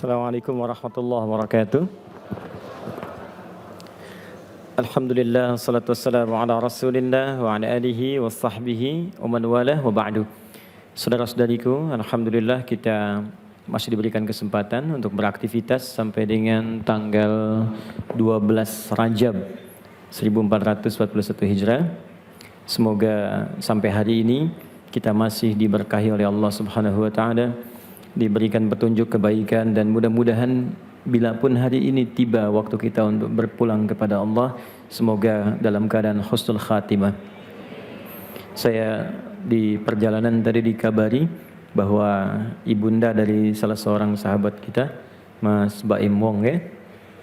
Assalamualaikum warahmatullahi wabarakatuh. Alhamdulillah, salatu wassalamu ala rasulillah wa ala alihi wa sahbihi wa man walah wa ba'du. Saudara-saudariku, alhamdulillah kita masih diberikan kesempatan untuk beraktivitas sampai dengan tanggal 12 Rajab 1441 Hijrah. Semoga sampai hari ini kita masih diberkahi oleh Allah Subhanahu wa taala, diberikan petunjuk kebaikan, dan mudah-mudahan bila pun hari ini tiba waktu kita untuk berpulang kepada Allah, semoga dalam keadaan husnul khatimah. Saya di perjalanan tadi dikabari bahwa ibunda dari salah seorang sahabat kita, Mas Baim Wong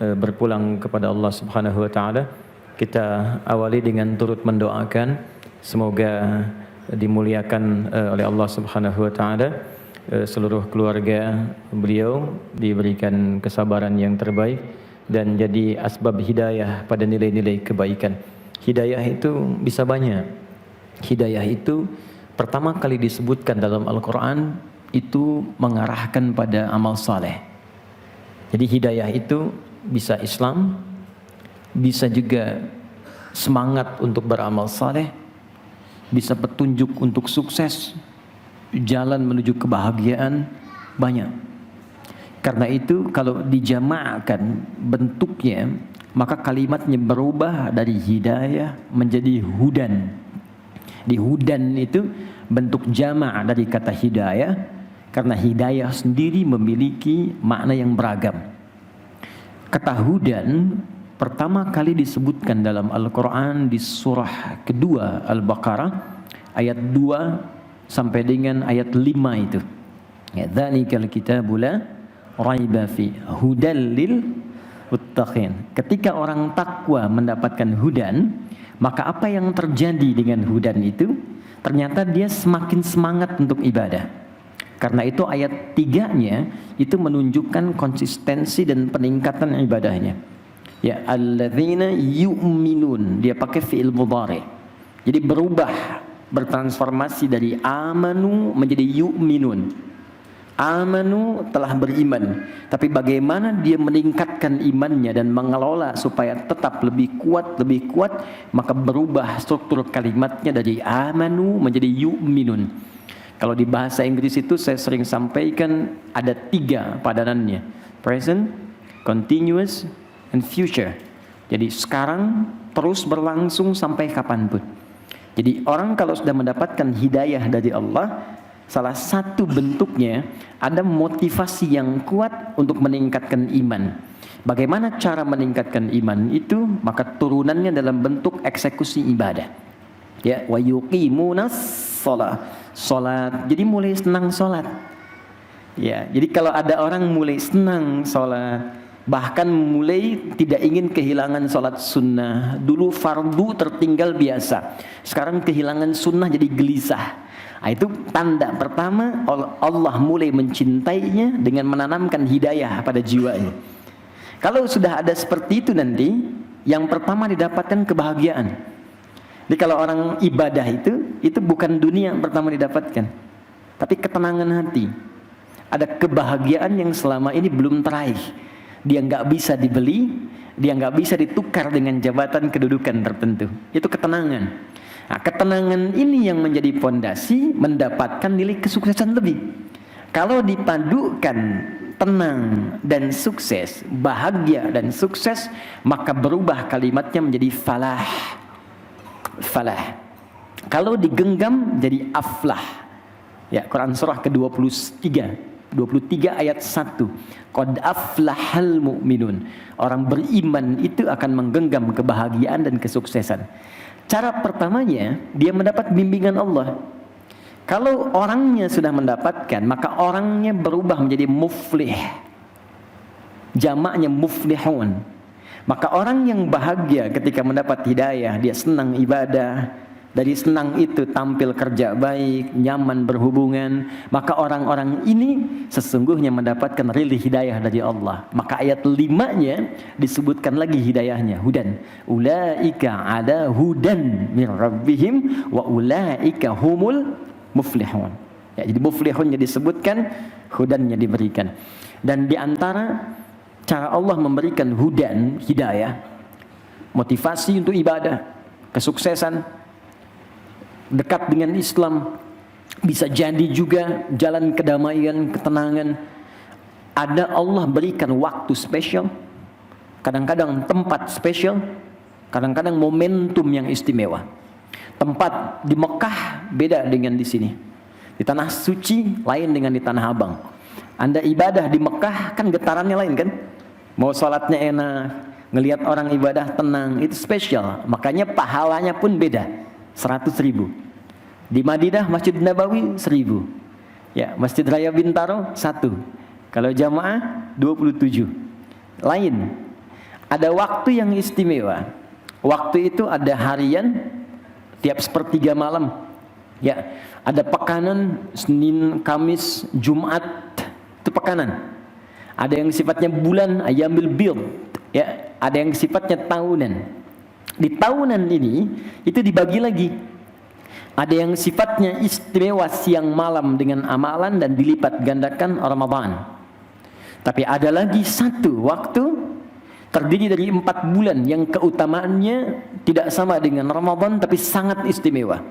berpulang kepada Allah Subhanahu wa taala. Kita awali dengan turut mendoakan semoga dimuliakan oleh Allah Subhanahu wa taala. Seluruh keluarga beliau diberikan kesabaran yang terbaik dan jadi asbab hidayah pada nilai-nilai kebaikan. Hidayah itu bisa banyak. Hidayah itu pertama kali disebutkan dalam Al-Quran itu mengarahkan pada amal saleh. Jadi hidayah itu bisa Islam, bisa juga semangat untuk beramal saleh, bisa petunjuk untuk sukses, jalan menuju kebahagiaan, banyak. Karena itu kalau dijama'kan bentuknya, maka kalimatnya berubah dari hidayah menjadi hudan. Di hudan itu bentuk jama' dari kata hidayah, karena hidayah sendiri memiliki makna yang beragam. Kata hudan pertama kali disebutkan dalam Al-Quran di surah kedua Al-Baqarah ayat 2 sampai dengan ayat 5 itu. Ya, dzalikal kitabu la raiba fi hudal lil muttaqin. Ketika orang takwa mendapatkan hudan, maka apa yang terjadi dengan hudan itu? Ternyata dia semakin semangat untuk ibadah. Karena itu ayat 3-nya itu menunjukkan konsistensi dan peningkatan ibadahnya. Ya, alladzina yu'minun, dia pakai fi'il mudhari. Jadi bertransformasi dari amanu menjadi yu'minun. Amanu telah beriman, tapi bagaimana dia meningkatkan imannya dan mengelola supaya tetap lebih kuat, maka berubah struktur kalimatnya dari amanu menjadi yu'minun. Kalau di bahasa Inggris itu saya sering sampaikan ada 3 padanannya: present, continuous, and future. Jadi sekarang terus berlangsung sampai kapanpun. Jadi orang kalau sudah mendapatkan hidayah dari Allah, salah satu bentuknya ada motivasi yang kuat untuk meningkatkan iman. Bagaimana cara meningkatkan iman itu? Maka turunannya dalam bentuk eksekusi ibadah. Ya, wa yuqimunas salat. Jadi mulai senang salat. Ya, jadi kalau ada orang mulai senang salat, bahkan mulai tidak ingin kehilangan sholat sunnah. Dulu fardu tertinggal biasa, sekarang kehilangan sunnah jadi gelisah. Nah, itu tanda pertama Allah mulai mencintainya dengan menanamkan hidayah pada jiwanya. Kalau sudah ada seperti itu nanti, yang pertama didapatkan kebahagiaan. Jadi kalau orang ibadah itu bukan dunia yang pertama didapatkan, tapi ketenangan hati. Ada kebahagiaan yang selama ini belum teraih. Dia nggak bisa dibeli, dia nggak bisa ditukar dengan jabatan kedudukan tertentu. Itu ketenangan. Nah, ketenangan ini yang menjadi fondasi mendapatkan nilai kesuksesan lebih. Kalau dipadukan tenang dan sukses, bahagia dan sukses, maka berubah kalimatnya menjadi falah. Falah. Kalau digenggam jadi aflah. Ya, Quran surah ke-23 ayat 1. Qad aflahal mu'minun. Orang beriman itu akan menggenggam kebahagiaan dan kesuksesan. Cara pertamanya dia mendapat bimbingan Allah. Kalau orangnya sudah mendapatkan, maka orangnya berubah menjadi muflih. Jamaknya muflihun. Maka orang yang bahagia ketika mendapat hidayah, dia senang ibadah. Dari senang itu tampil kerja baik, nyaman berhubungan, maka orang-orang ini sesungguhnya mendapatkan ridho hidayah dari Allah. Maka ayat 5-nya disebutkan lagi hidayahnya, hudan. Ulaika ala hudan min rabbihim wa ulaika humul muflihun. Ya, jadi muflihunnya disebutkan, hudannya diberikan. Dan di antara cara Allah memberikan hudan, hidayah, motivasi untuk ibadah, kesuksesan, dekat dengan Islam, bisa jadi juga jalan kedamaian, ketenangan. Ada Allah berikan waktu spesial, kadang-kadang tempat spesial, kadang-kadang momentum yang istimewa. Tempat di Mekah beda dengan di sini. Di tanah suci lain dengan di tanah Abang. Anda ibadah di Mekah kan getarannya lain kan? Mau sholatnya enak, ngelihat orang ibadah tenang, itu spesial. Makanya pahalanya pun beda, 100.000. Di Madinah Masjid Nabawi 1.000. Ya, Masjid Raya Bintaro 1. Kalau jamaah 27. Lain. Ada waktu yang istimewa. Waktu itu ada harian tiap sepertiga malam. Ya, ada pekanan Senin, Kamis, Jumat, itu pekanan. Ada yang sifatnya bulan, ayamil bid, ya, ada yang sifatnya tahunan. Di tahunan ini itu dibagi lagi. Ada yang sifatnya istimewa siang malam dengan amalan dan dilipat gandakan Ramadan. Tapi ada lagi satu waktu terdiri dari 4 bulan yang keutamaannya tidak sama dengan Ramadan tapi sangat istimewa.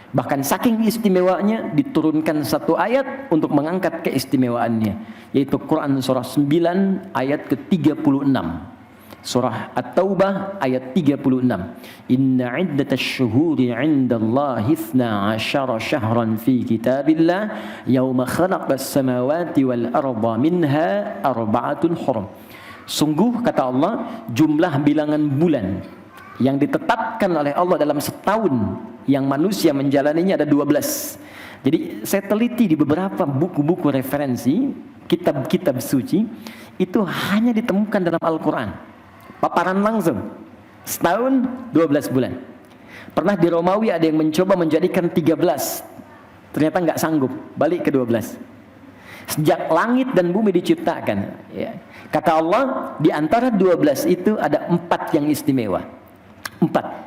Bahkan saking istimewanya diturunkan satu ayat untuk mengangkat keistimewaannya, yaitu Quran surah 9 ayat ke-36. Surah At-Taubah ayat 36. Inna iddatasy syuhuri 'indallahi 12 syahran fi kitabillah yauma khalaqas samawati wal arda minha arba'atun hurum. Sungguh kata Allah, jumlah bilangan bulan yang ditetapkan oleh Allah dalam setahun yang manusia menjalaninya ada 12. Jadi saya teliti di beberapa buku-buku referensi, kitab-kitab suci, itu hanya ditemukan dalam Al-Quran. Paparan langsung. Setahun 12 bulan. Pernah di Romawi ada yang mencoba menjadikan 13. Ternyata nggak sanggup, balik ke 12. Sejak langit dan bumi diciptakan, ya. Kata Allah, di antara 12 itu ada 4 yang istimewa. 4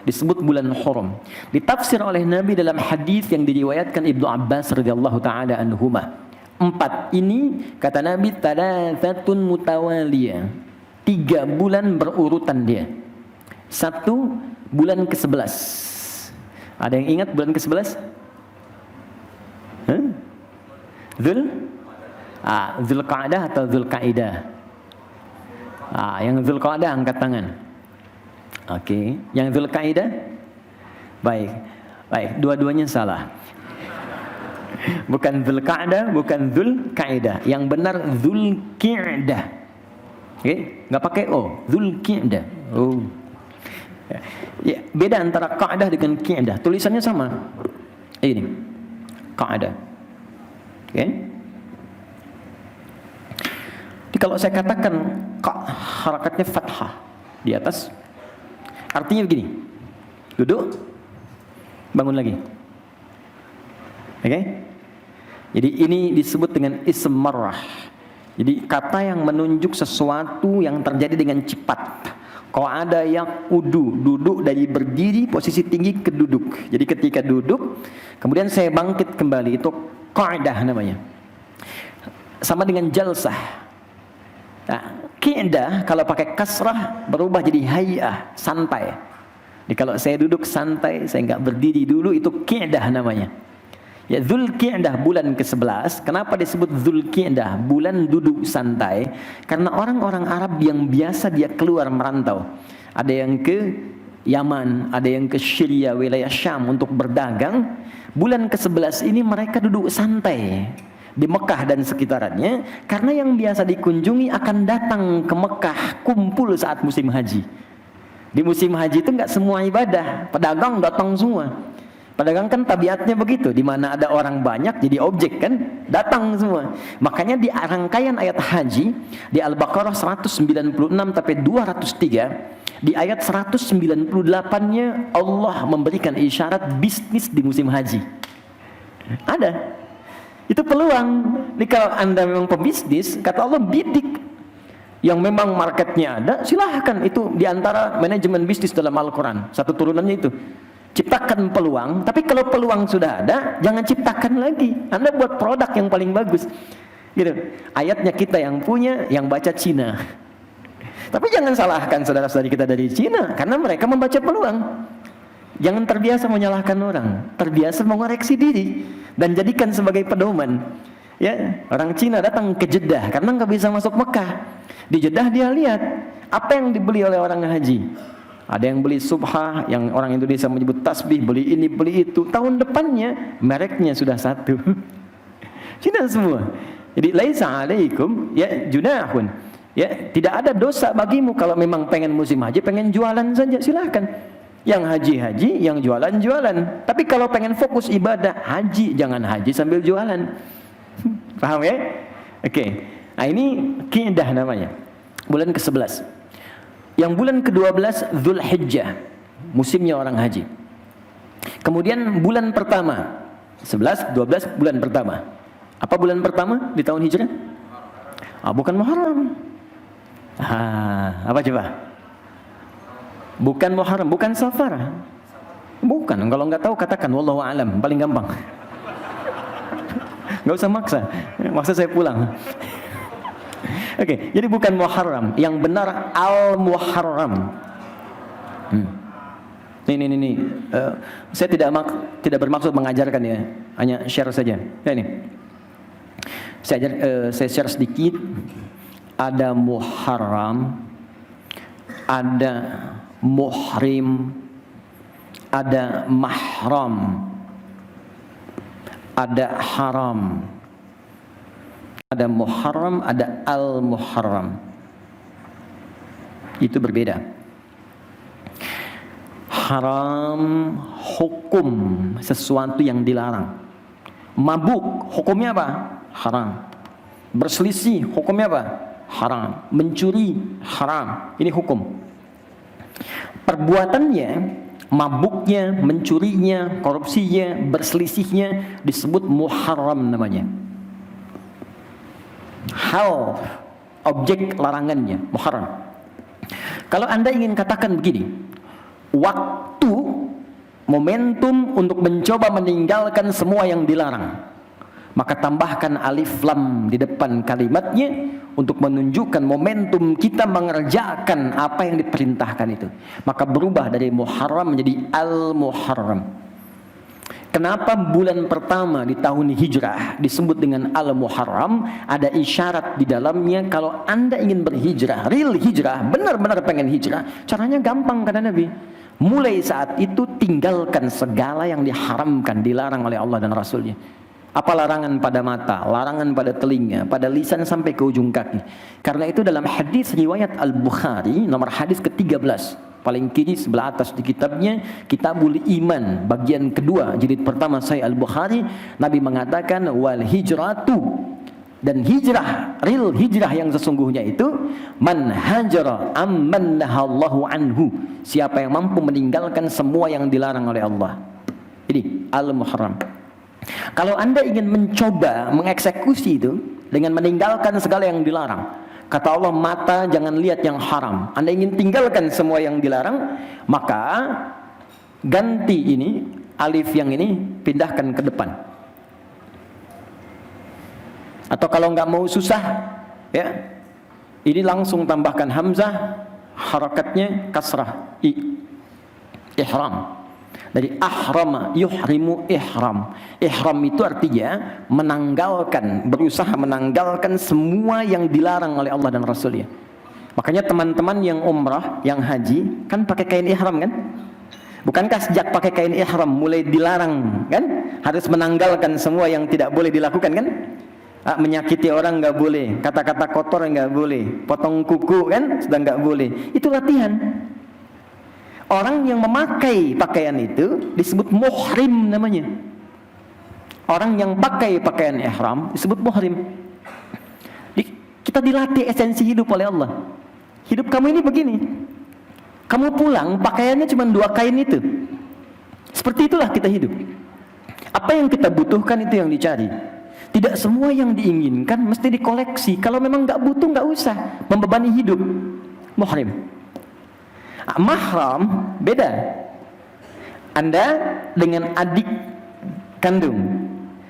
disebut bulan Hurum. Ditafsir oleh Nabi dalam hadis yang diriwayatkan Ibnu Abbas radhiyallahu taala anhuma. 4 ini kata Nabi thalathatun mutawaliyah. 3 bulan berurutan dia. 1 bulan ke-11. Ada yang ingat bulan ke-11? Zulqa'dah atau Zulqaidah? Yang Zulqa'dah angkat tangan. Oke, yang Zulqaidah? Baik, dua-duanya salah. Bukan Zulqa'dah, bukan Zulqaidah. Yang benar Zulqi'dah. Oke, nggak pakai O, Zulqi'dah. Oh, ya, beda antara Qa'dah dengan Qi'dah. Tulisannya sama. Ini, Qa'dah. Oke. Jadi kalau saya katakan harakatnya fathah di atas, artinya begini, duduk, bangun lagi. Oke? Jadi ini disebut dengan ism marrah. Jadi kata yang menunjuk sesuatu yang terjadi dengan cepat. Qa'ada yaqudu, duduk dari berdiri posisi tinggi ke duduk. Jadi ketika duduk, kemudian saya bangkit kembali, itu qa'dah namanya. Sama dengan jalsah. Nah, qi'dah kalau pakai kasrah berubah jadi hay'ah, santai. Jadi kalau saya duduk santai, saya enggak berdiri dulu, itu qi'dah namanya. Ya, Zulqi'dah bulan ke-11. Kenapa disebut Zulqi'dah? Bulan duduk santai. Karena orang-orang Arab yang biasa dia keluar merantau. Ada yang ke Yaman, ada yang ke Syria, wilayah Syam untuk berdagang. Bulan ke-11 ini mereka duduk santai di Mekah dan sekitarannya. Karena yang biasa dikunjungi akan datang ke Mekah kumpul saat musim haji. Di musim haji itu enggak semua ibadah, pedagang datang semua. Pedagang kan tabiatnya begitu, di mana ada orang banyak jadi objek kan, datang semua. Makanya di rangkaian ayat haji di Al-Baqarah 196 sampai 203, di ayat 198-nya Allah memberikan isyarat bisnis di musim haji. Ada. Itu peluang. Jadi kalau Anda memang pebisnis, kata Allah bidik. Yang memang marketnya ada, silahkan. Itu diantara manajemen bisnis dalam Al-Quran. Satu turunannya itu. Ciptakan peluang, tapi kalau peluang sudah ada, jangan ciptakan lagi. Anda buat produk yang paling bagus. Gitu. Ayatnya kita yang punya, yang baca Cina. Tapi jangan salahkan saudara-saudari kita dari Cina, karena mereka membaca peluang. Jangan terbiasa menyalahkan orang, terbiasa mengoreksi diri dan jadikan sebagai pedoman. Ya, orang Cina datang ke Jeddah karena nggak bisa masuk Mekah. Di Jeddah dia lihat apa yang dibeli oleh orang haji. Ada yang beli subhah, yang orang Indonesia menyebut tasbih, beli ini, beli itu. Tahun depannya mereknya sudah satu. Cina semua. Jadi laisa alaikum ya junahun. Ya, tidak ada dosa bagimu kalau memang pengen musim haji, pengen jualan saja silahkan. Yang haji-haji, yang jualan-jualan. Tapi kalau pengen fokus ibadah, haji, jangan haji sambil jualan. Paham ya? Oke. Nah ini Qidah namanya. Bulan ke-11. Yang bulan ke-12 Dzulhijjah, musimnya orang haji. Kemudian bulan pertama, 11, 12 bulan pertama. Apa bulan pertama di tahun Hijrah? Bukan Muharram. Apa coba? Bukan Muharram, bukan Safar. Bukan, kalau nggak tahu katakan wallahu a'lam, paling gampang. Nggak usah maksa saya pulang. Oke, jadi bukan Muharram, yang benar Al-Muharram. Ini. Saya tidak bermaksud mengajarkan ya, hanya share saja. Ya ini. Saya share sedikit. Ada Muharram, ada Muhrim, ada Mahram, ada Haram, ada Muharram, ada Al-Muharram. Itu berbeda. Haram hukum sesuatu yang dilarang. Mabuk hukumnya apa? Haram. Berselisih hukumnya apa? Haram. Mencuri haram. Ini hukum. Perbuatannya, mabuknya, mencurinya, korupsinya, berselisihnya disebut muharram namanya. Hal, objek larangannya muharram. Kalau Anda ingin katakan begini, waktu, momentum untuk mencoba meninggalkan semua yang dilarang, maka tambahkan alif lam di depan kalimatnya untuk menunjukkan momentum kita mengerjakan apa yang diperintahkan itu. Maka berubah dari Muharram menjadi Al-Muharram. Kenapa bulan pertama di tahun Hijrah disebut dengan Al-Muharram? Ada isyarat di dalamnya kalau Anda ingin berhijrah, real hijrah, benar-benar pengen hijrah, caranya gampang kata Nabi. Mulai saat itu tinggalkan segala yang diharamkan, dilarang oleh Allah dan Rasulnya. Apa larangan pada mata, larangan pada telinga, pada lisan sampai ke ujung kaki. Karena itu dalam hadis riwayat Al-Bukhari nomor hadis ke-13, paling kiri sebelah atas di kitabnya Kitabul Iman bagian kedua jilid pertama Sahih Al-Bukhari, Nabi mengatakan wal hijratu, dan hijrah, real hijrah yang sesungguhnya itu man hajara amman nahallahu anhu, siapa yang mampu meninggalkan semua yang dilarang oleh Allah. Ini Al-Muharram. Kalau Anda ingin mencoba mengeksekusi itu dengan meninggalkan segala yang dilarang, kata Allah, mata jangan lihat yang haram. Anda ingin tinggalkan semua yang dilarang, maka ganti ini, alif yang ini pindahkan ke depan. Atau kalau nggak mau susah, ya, ini langsung tambahkan hamzah, harakatnya kasrah, ihram. Dari ahrama yuhrimu ihram. Ihram itu artinya menanggalkan, berusaha menanggalkan semua yang dilarang oleh Allah dan Rasulnya. Makanya teman-teman yang umrah, yang haji kan pakai kain ihram kan? Bukankah sejak pakai kain ihram mulai dilarang kan? Harus menanggalkan semua yang tidak boleh dilakukan kan? Menyakiti orang nggak boleh, kata-kata kotor nggak boleh, potong kuku kan sudah nggak boleh. Itu latihan. Orang yang memakai pakaian itu disebut muhrim namanya. Orang yang pakai pakaian ihram disebut muhrim. Kita dilatih esensi hidup oleh Allah. Hidup kamu ini begini. Kamu pulang pakaiannya cuma 2 kain itu. Seperti itulah kita hidup. Apa yang kita butuhkan itu yang dicari. Tidak semua yang diinginkan mesti dikoleksi. Kalau memang nggak butuh nggak usah membebani hidup. Muhrim. Mahram beda. Anda dengan adik kandung,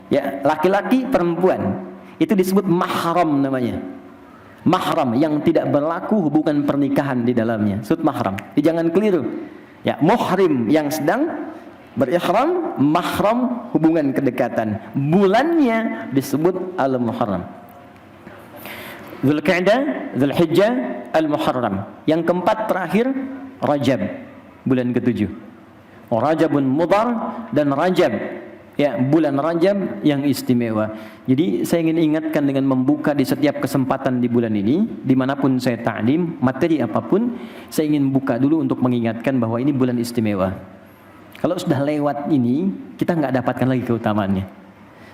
ya, laki-laki perempuan, itu disebut mahram namanya. Mahram yang tidak berlaku hubungan pernikahan di dalamnya. Disebut mahram. Jadi jangan keliru. Ya, muhrim yang sedang berihram, mahram hubungan kedekatan. Bulannya disebut al-muharram. Dzulqa'dah, Dzulhijjah, al-muharram. Yang keempat terakhir Rajab, bulan ke-7. Rajabun Mudhar dan Rajab. Ya, bulan Rajab yang istimewa. Jadi saya ingin ingatkan dengan membuka di setiap kesempatan di bulan ini, dimanapun saya ta'lim, materi apapun, saya ingin buka dulu untuk mengingatkan bahwa ini bulan istimewa. Kalau sudah lewat ini, kita nggak dapatkan lagi keutamaannya.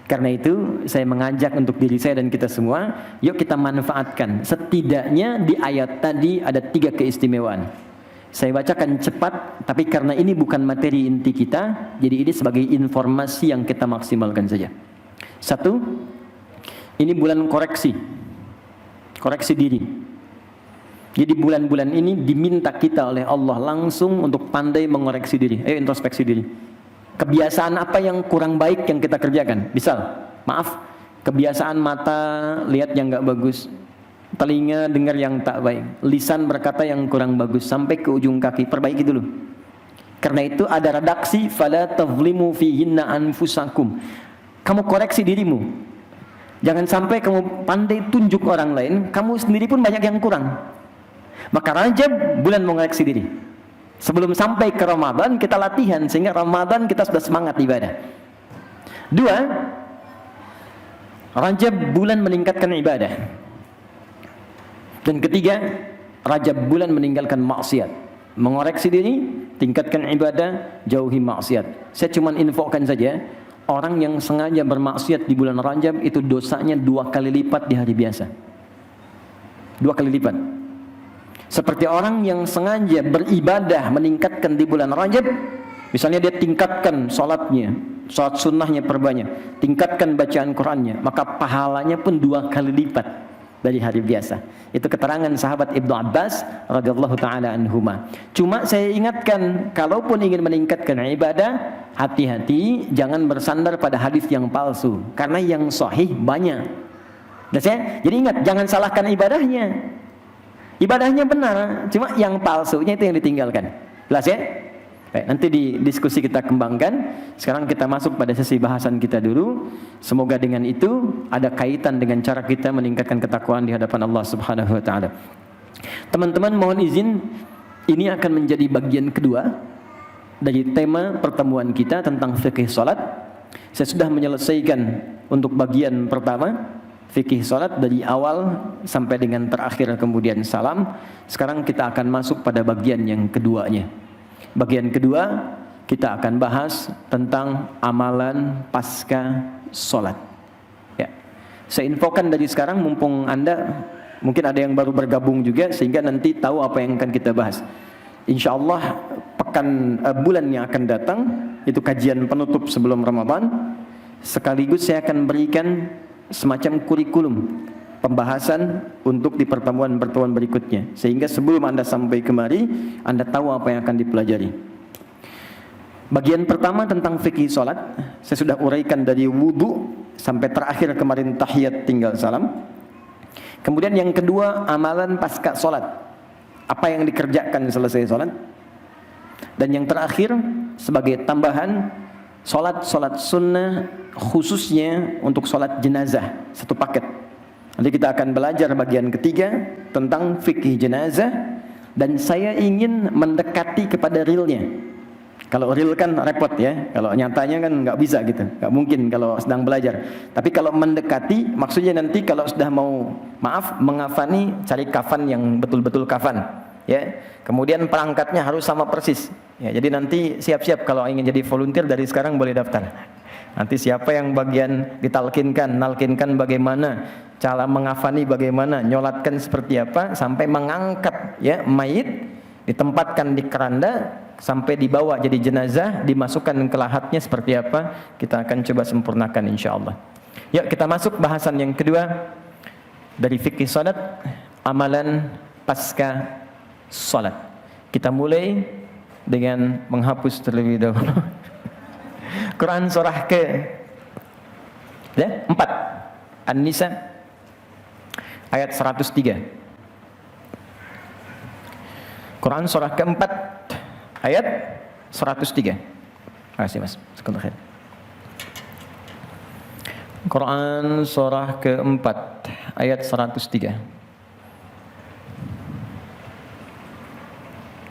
Karena itu saya mengajak untuk diri saya dan kita semua, yuk kita manfaatkan. Setidaknya di ayat tadi ada 3 keistimewaan. Saya bacakan cepat, tapi karena ini bukan materi inti kita, jadi ini sebagai informasi yang kita maksimalkan saja. 1, ini bulan koreksi. Koreksi diri. Jadi bulan-bulan ini diminta kita oleh Allah langsung untuk pandai mengoreksi diri. Ayo introspeksi diri. Kebiasaan apa yang kurang baik yang kita kerjakan? Misal, maaf, kebiasaan mata lihat yang nggak bagus, telinga dengar yang tak baik, lisan berkata yang kurang bagus, sampai ke ujung kaki, perbaiki dulu. Karena itu ada redaksi, fala tazlimu fihinna anfusakum. Kamu koreksi dirimu. Jangan sampai kamu pandai tunjuk orang lain, kamu sendiri pun banyak yang kurang. Maka Rajab bulan mengoreksi diri. Sebelum sampai ke Ramadan kita latihan sehingga Ramadan kita sudah semangat ibadah. 2, Rajab bulan meningkatkan ibadah. Dan 3, Rajab bulan meninggalkan maksiat. Mengoreksi diri, tingkatkan ibadah, jauhi maksiat. Saya cuma infokan saja, orang yang sengaja bermaksiat di bulan Rajab itu dosanya 2 kali lipat di hari biasa. 2 kali lipat. Seperti orang yang sengaja beribadah meningkatkan di bulan Rajab, misalnya dia tingkatkan sholatnya, sholat sunnahnya perbanyak, tingkatkan bacaan Qurannya, maka pahalanya pun 2 kali lipat dari hari biasa. Itu keterangan sahabat Ibnu Abbas radhiyallahu taala anhuma. Cuma saya ingatkan, kalaupun ingin meningkatkan ibadah, hati-hati jangan bersandar pada hadis yang palsu, karena yang sahih banyak. Jadi ingat, jangan salahkan ibadahnya. Ibadahnya benar, cuma yang palsunya itu yang ditinggalkan. Jelas ya? Baik, nanti di diskusi kita kembangkan. Sekarang kita masuk pada sesi bahasan kita dulu. Semoga dengan itu ada kaitan dengan cara kita meningkatkan ketakwaan di hadapan Allah Subhanahu wa taala. Teman-teman, mohon izin, ini akan menjadi bagian kedua dari tema pertemuan kita tentang fikih salat. Saya sudah menyelesaikan untuk bagian pertama, fikih salat dari awal sampai dengan terakhir kemudian salam. Sekarang kita akan masuk pada bagian yang keduanya. Bagian kedua kita akan bahas tentang amalan pasca salat. Ya. Saya infokan dari sekarang mumpung Anda mungkin ada yang baru bergabung juga sehingga nanti tahu apa yang akan kita bahas. Insyaallah bulan yang akan datang itu kajian penutup sebelum Ramadan. Sekaligus saya akan berikan semacam kurikulum pembahasan untuk di pertemuan-pertemuan berikutnya, sehingga sebelum Anda sampai kemari Anda tahu apa yang akan dipelajari. Bagian pertama tentang fikih salat saya sudah uraikan dari wudu sampai terakhir kemarin tahiyat tinggal salam. Kemudian yang kedua, amalan pasca salat, apa yang dikerjakan selesai salat. Dan yang terakhir sebagai tambahan, salat sunnah khususnya untuk salat jenazah, satu paket. Nanti kita akan belajar bagian ketiga tentang fikih jenazah, dan saya ingin mendekati kepada realnya. Kalau real kan repot ya, kalau nyatanya kan nggak bisa gitu, nggak mungkin kalau sedang belajar. Tapi kalau mendekati, maksudnya nanti kalau sudah mau mengafani, cari kafan yang betul-betul kafan, ya. Kemudian perangkatnya harus sama persis. Ya, jadi nanti siap-siap kalau ingin jadi volunteer dari sekarang boleh daftar. Nanti siapa yang bagian nalkinkan bagaimana, cara mengafani bagaimana, nyolatkan seperti apa, sampai mengangkat ya mayit, ditempatkan di keranda, sampai dibawa jadi jenazah, dimasukkan ke lahatnya seperti apa, kita akan coba sempurnakan insyaallah. Yuk kita masuk bahasan yang kedua dari fikih salat, amalan pasca salat. Kita mulai dengan menghapus terlebih dahulu. Quran surah ke 4. An-Nisa ayat 103. Quran surah keempat ayat 103. Terima kasih Mas. Sebentar. Quran surah keempat ayat 103.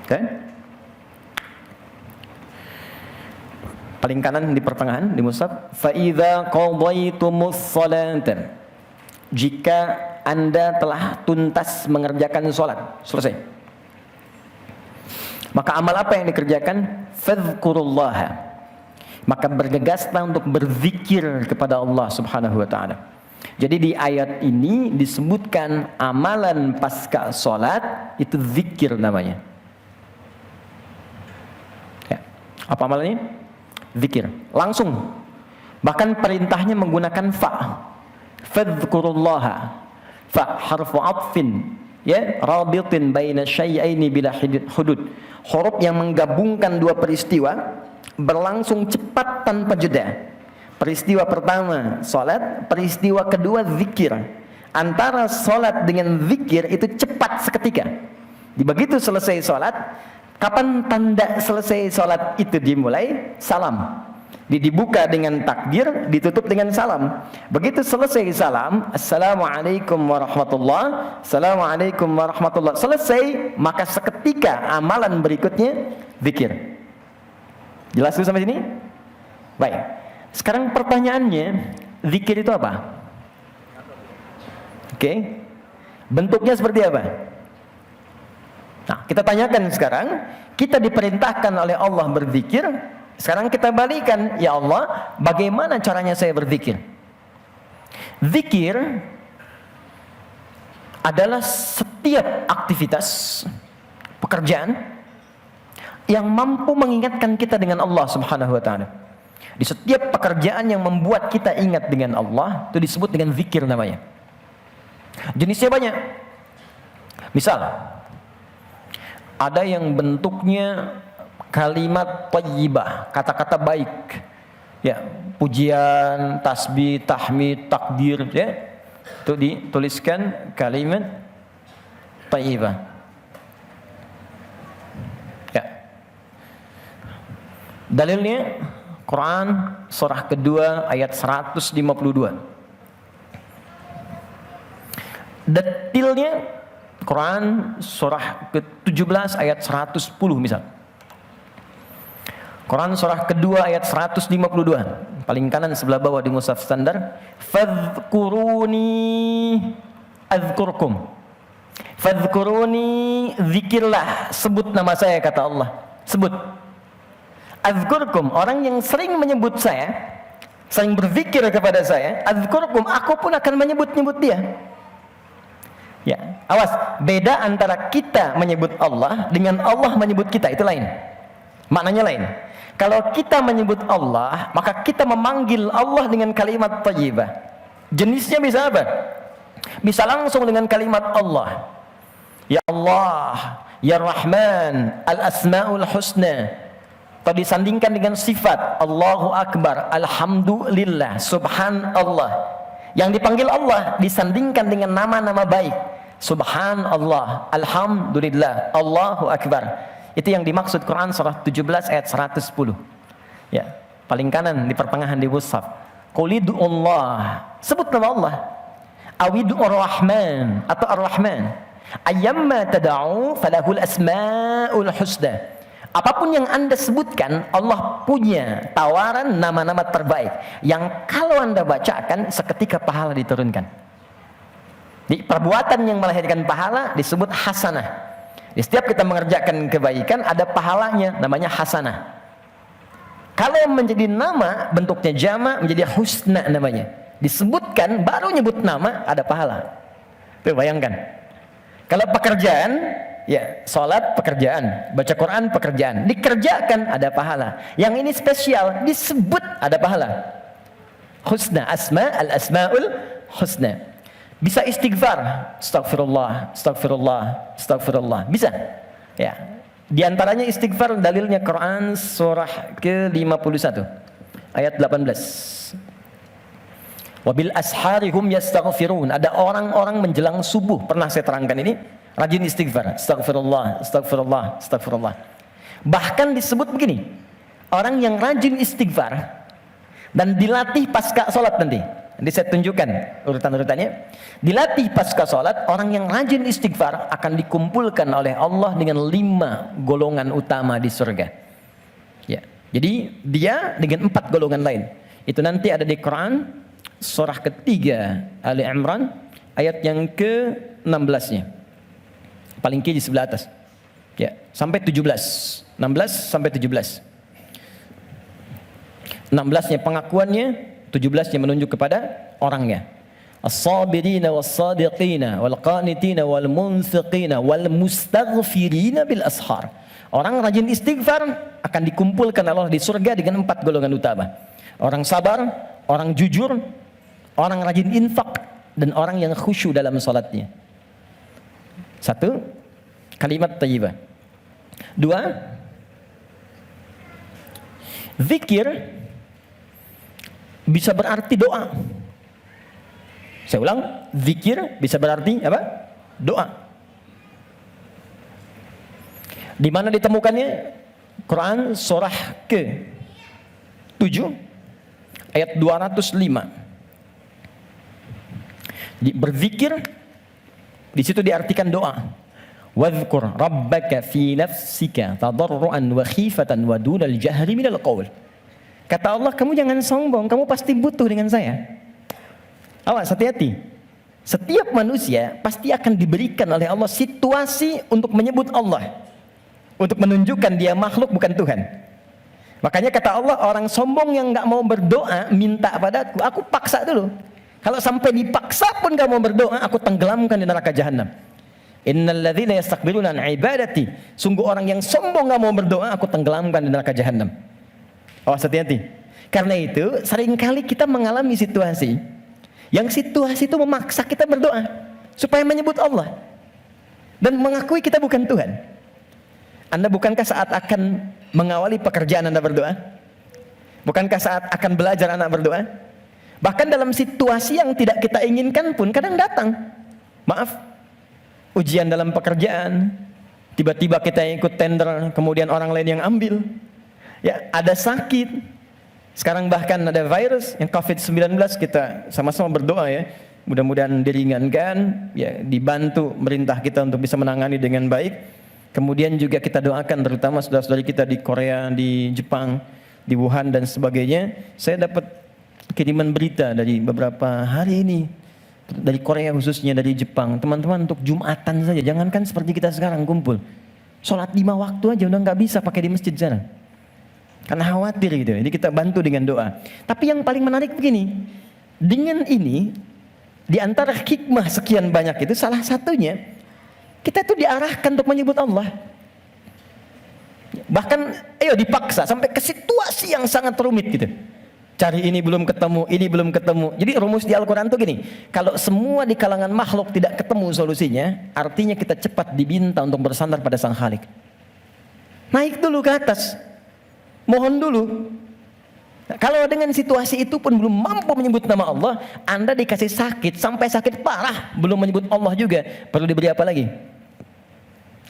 Oke? Paling kanan di pertengahan di mushaf, fa idza qadaytumus salata, jika Anda telah tuntas mengerjakan salat, selesai. Maka amal apa yang dikerjakan? Fadhkurullaha, maka bergegaslah untuk berzikir kepada Allah Subhanahu wa taala. Jadi di ayat ini disebutkan amalan pasca salat itu zikir namanya. Ya. Apa amalannya? Zikir, langsung. Bahkan perintahnya menggunakan fa. Fadhkurullaha. Fa harfu atfin, ya, rabitin baina syai'aini bila hudud. Huruf yang menggabungkan dua peristiwa berlangsung cepat tanpa jeda. Peristiwa pertama salat, peristiwa kedua zikir. Antara salat dengan zikir itu cepat seketika. Begitu selesai salat, kapan tanda selesai salat itu dimulai? Salam. Dibuka dengan takbir, ditutup dengan salam. Begitu selesai salam, assalamualaikum warahmatullah, assalamualaikum warahmatullah, selesai, maka seketika amalan berikutnya zikir. Jelas dulu sampai sini? Baik. Sekarang pertanyaannya, zikir itu apa? Oke. Bentuknya seperti apa? Nah, kita tanyakan sekarang, kita diperintahkan oleh Allah berzikir. Sekarang kita balikan, ya Allah, bagaimana caranya saya berzikir? Zikir adalah setiap aktivitas, pekerjaan yang mampu mengingatkan kita dengan Allah Subhanahu wa taala. Di setiap pekerjaan yang membuat kita ingat dengan Allah, itu disebut dengan zikir namanya. Jenisnya banyak. Misal, ada yang bentuknya kalimat thayyibah, kata-kata baik, ya, pujian, tasbih, tahmid, takbir, ya, itu dituliskan kalimat thayyibah, ya. Dalilnya Quran surah kedua ayat 152. Detailnya Quran surah ke-17 ayat 110 misal. Quran surah kedua ayat 152, paling kanan sebelah bawah di mushaf standar. Fadhkuruni azkurkum. Fadhkuruni, zikirlah, sebut nama saya, kata Allah. Sebut. Azkurkum, orang yang sering menyebut saya, sering berzikir kepada saya, azkurkum, aku pun akan menyebut-nyebut dia. Ya, awas, beda antara kita menyebut Allah dengan Allah menyebut kita, itu lain. Maknanya lain. Kalau kita menyebut Allah, maka kita memanggil Allah dengan kalimat thayyibah. Jenisnya bisa apa? Bisa langsung dengan kalimat Allah. Ya Allah, Ya Rahman, Al-Asma'ul Husna. Atau disandingkan dengan sifat Allahu Akbar, Alhamdulillah, Subhanallah. Yang dipanggil Allah disandingkan dengan nama-nama baik. Subhanallah, Alhamdulillah, Allahu Akbar. Itu yang dimaksud Quran surah 17 ayat 110. Ya, paling kanan di pertengahan di mushaf. Qulidullah, sebut nama Allah. Awidur Rahman atau Ar-Rahman. Ayyamma tad'u falahul asmaul husna. Apapun yang Anda sebutkan, Allah punya tawaran nama-nama terbaik yang kalau Anda bacakan seketika pahala diturunkan. Di perbuatan yang melahirkan pahala disebut hasanah. Di setiap kita mengerjakan kebaikan ada pahalanya, namanya hasanah. Kalau menjadi nama bentuknya jama' menjadi husna namanya. Disebutkan baru nyebut nama ada pahala. Tuh bayangkan. Kalau pekerjaan, ya salat pekerjaan, baca Quran pekerjaan, dikerjakan ada pahala. Yang ini spesial disebut ada pahala. Husna, al-asmaul husna. Bisa istighfar, astagfirullah, astagfirullah, astagfirullah. Bisa. Ya. Di antaranya istighfar dalilnya Quran surah ke-51 ayat 18. Wabil asharihum yastaghfirun. Ada orang-orang menjelang subuh, pernah saya terangkan ini, rajin istighfar. Astagfirullah, astagfirullah, astagfirullah. Bahkan disebut begini, orang yang rajin istighfar dan dilatih pasca sholat nanti. Nanti saya tunjukkan urutan-urutannya. Dilatih pasca sholat, orang yang rajin istighfar akan dikumpulkan oleh Allah dengan 5 golongan utama di surga. Ya, jadi dia dengan 4 golongan lain. Itu nanti ada di Quran, surah ketiga Ali Imran, ayat yang ke-16-nya. Paling kiri sebelah atas. Ya, sampai 17. 16 sampai 17. 16-nya pengakuannya, 17-nya menunjuk kepada orangnya. As-sabirina was-sadiqina wal-qanitina wal-munfiqina wal-mustaghfirina bil ashar. Orang rajin istighfar akan dikumpulkan Allah di surga dengan 4 golongan utama. Orang sabar, orang jujur, orang rajin infak, dan orang yang khusyuk dalam salatnya. 1, kalimat thayyibah. 2, zikir bisa berarti doa. Saya ulang, zikir bisa berarti apa? Doa. Di mana ditemukannya? Quran surah ke-7 ayat 205. Berzikir di situ diartikan doa. Wadhkur rabbaka fi nafsika tadarruan wa khifatan wa dunal jahri minal qaul. Kata Allah, kamu jangan sombong, kamu pasti butuh dengan saya. Awas, hati-hati. Setiap manusia pasti akan diberikan oleh Allah situasi untuk menyebut Allah, untuk menunjukkan dia makhluk bukan Tuhan. Makanya kata Allah, orang sombong yang nggak mau berdoa minta padaku, aku paksa dulu. Kalau sampai dipaksa pun nggak mau berdoa, aku tenggelamkan di neraka jahanam. Innal ladzina yastakbiruna an ibadati. Sungguh orang yang sombong nggak mau berdoa, aku tenggelamkan di neraka jahanam. Oh, hati-hati. Karena itu seringkali kita mengalami situasi yang situasi itu memaksa kita berdoa supaya menyebut Allah dan mengakui kita bukan Tuhan. Anda bukankah saat akan mengawali pekerjaan Anda berdoa? Bukankah saat akan belajar Anda berdoa? Bahkan dalam situasi yang tidak kita inginkan pun kadang datang. Maaf, ujian dalam pekerjaan, tiba-tiba kita yang ikut tender, kemudian orang lain yang ambil. Ya, ada sakit. Sekarang bahkan ada virus yang COVID-19, kita sama-sama berdoa ya. Mudah-mudahan diringankan, ya, dibantu merintah kita untuk bisa menangani dengan baik. Kemudian juga kita doakan terutama saudara-saudari kita di Korea, di Jepang, di Wuhan dan sebagainya. Saya dapat kiriman berita dari beberapa hari ini dari Korea khususnya, dari Jepang. Teman-teman, untuk Jumatan saja, jangankan seperti kita sekarang kumpul, sholat 5 waktu aja udah nggak bisa pakai di masjid sana. Karena khawatir gitu. Jadi kita bantu dengan doa. Tapi yang paling menarik begini, dengan ini di antara hikmah sekian banyak itu salah satunya kita tuh diarahkan untuk menyebut Allah. Bahkan ayo dipaksa sampai ke situasi yang sangat rumit gitu. Cari ini belum ketemu, ini belum ketemu. Jadi rumus di Al-Quran tuh gini, kalau semua di kalangan makhluk tidak ketemu solusinya, artinya kita cepat diminta untuk bersandar pada Sang Khalik. Naik dulu ke atas. Mohon dulu. Nah, kalau dengan situasi itu pun belum mampu menyebut nama Allah, Anda dikasih sakit sampai sakit parah belum menyebut Allah juga, perlu diberi apa lagi?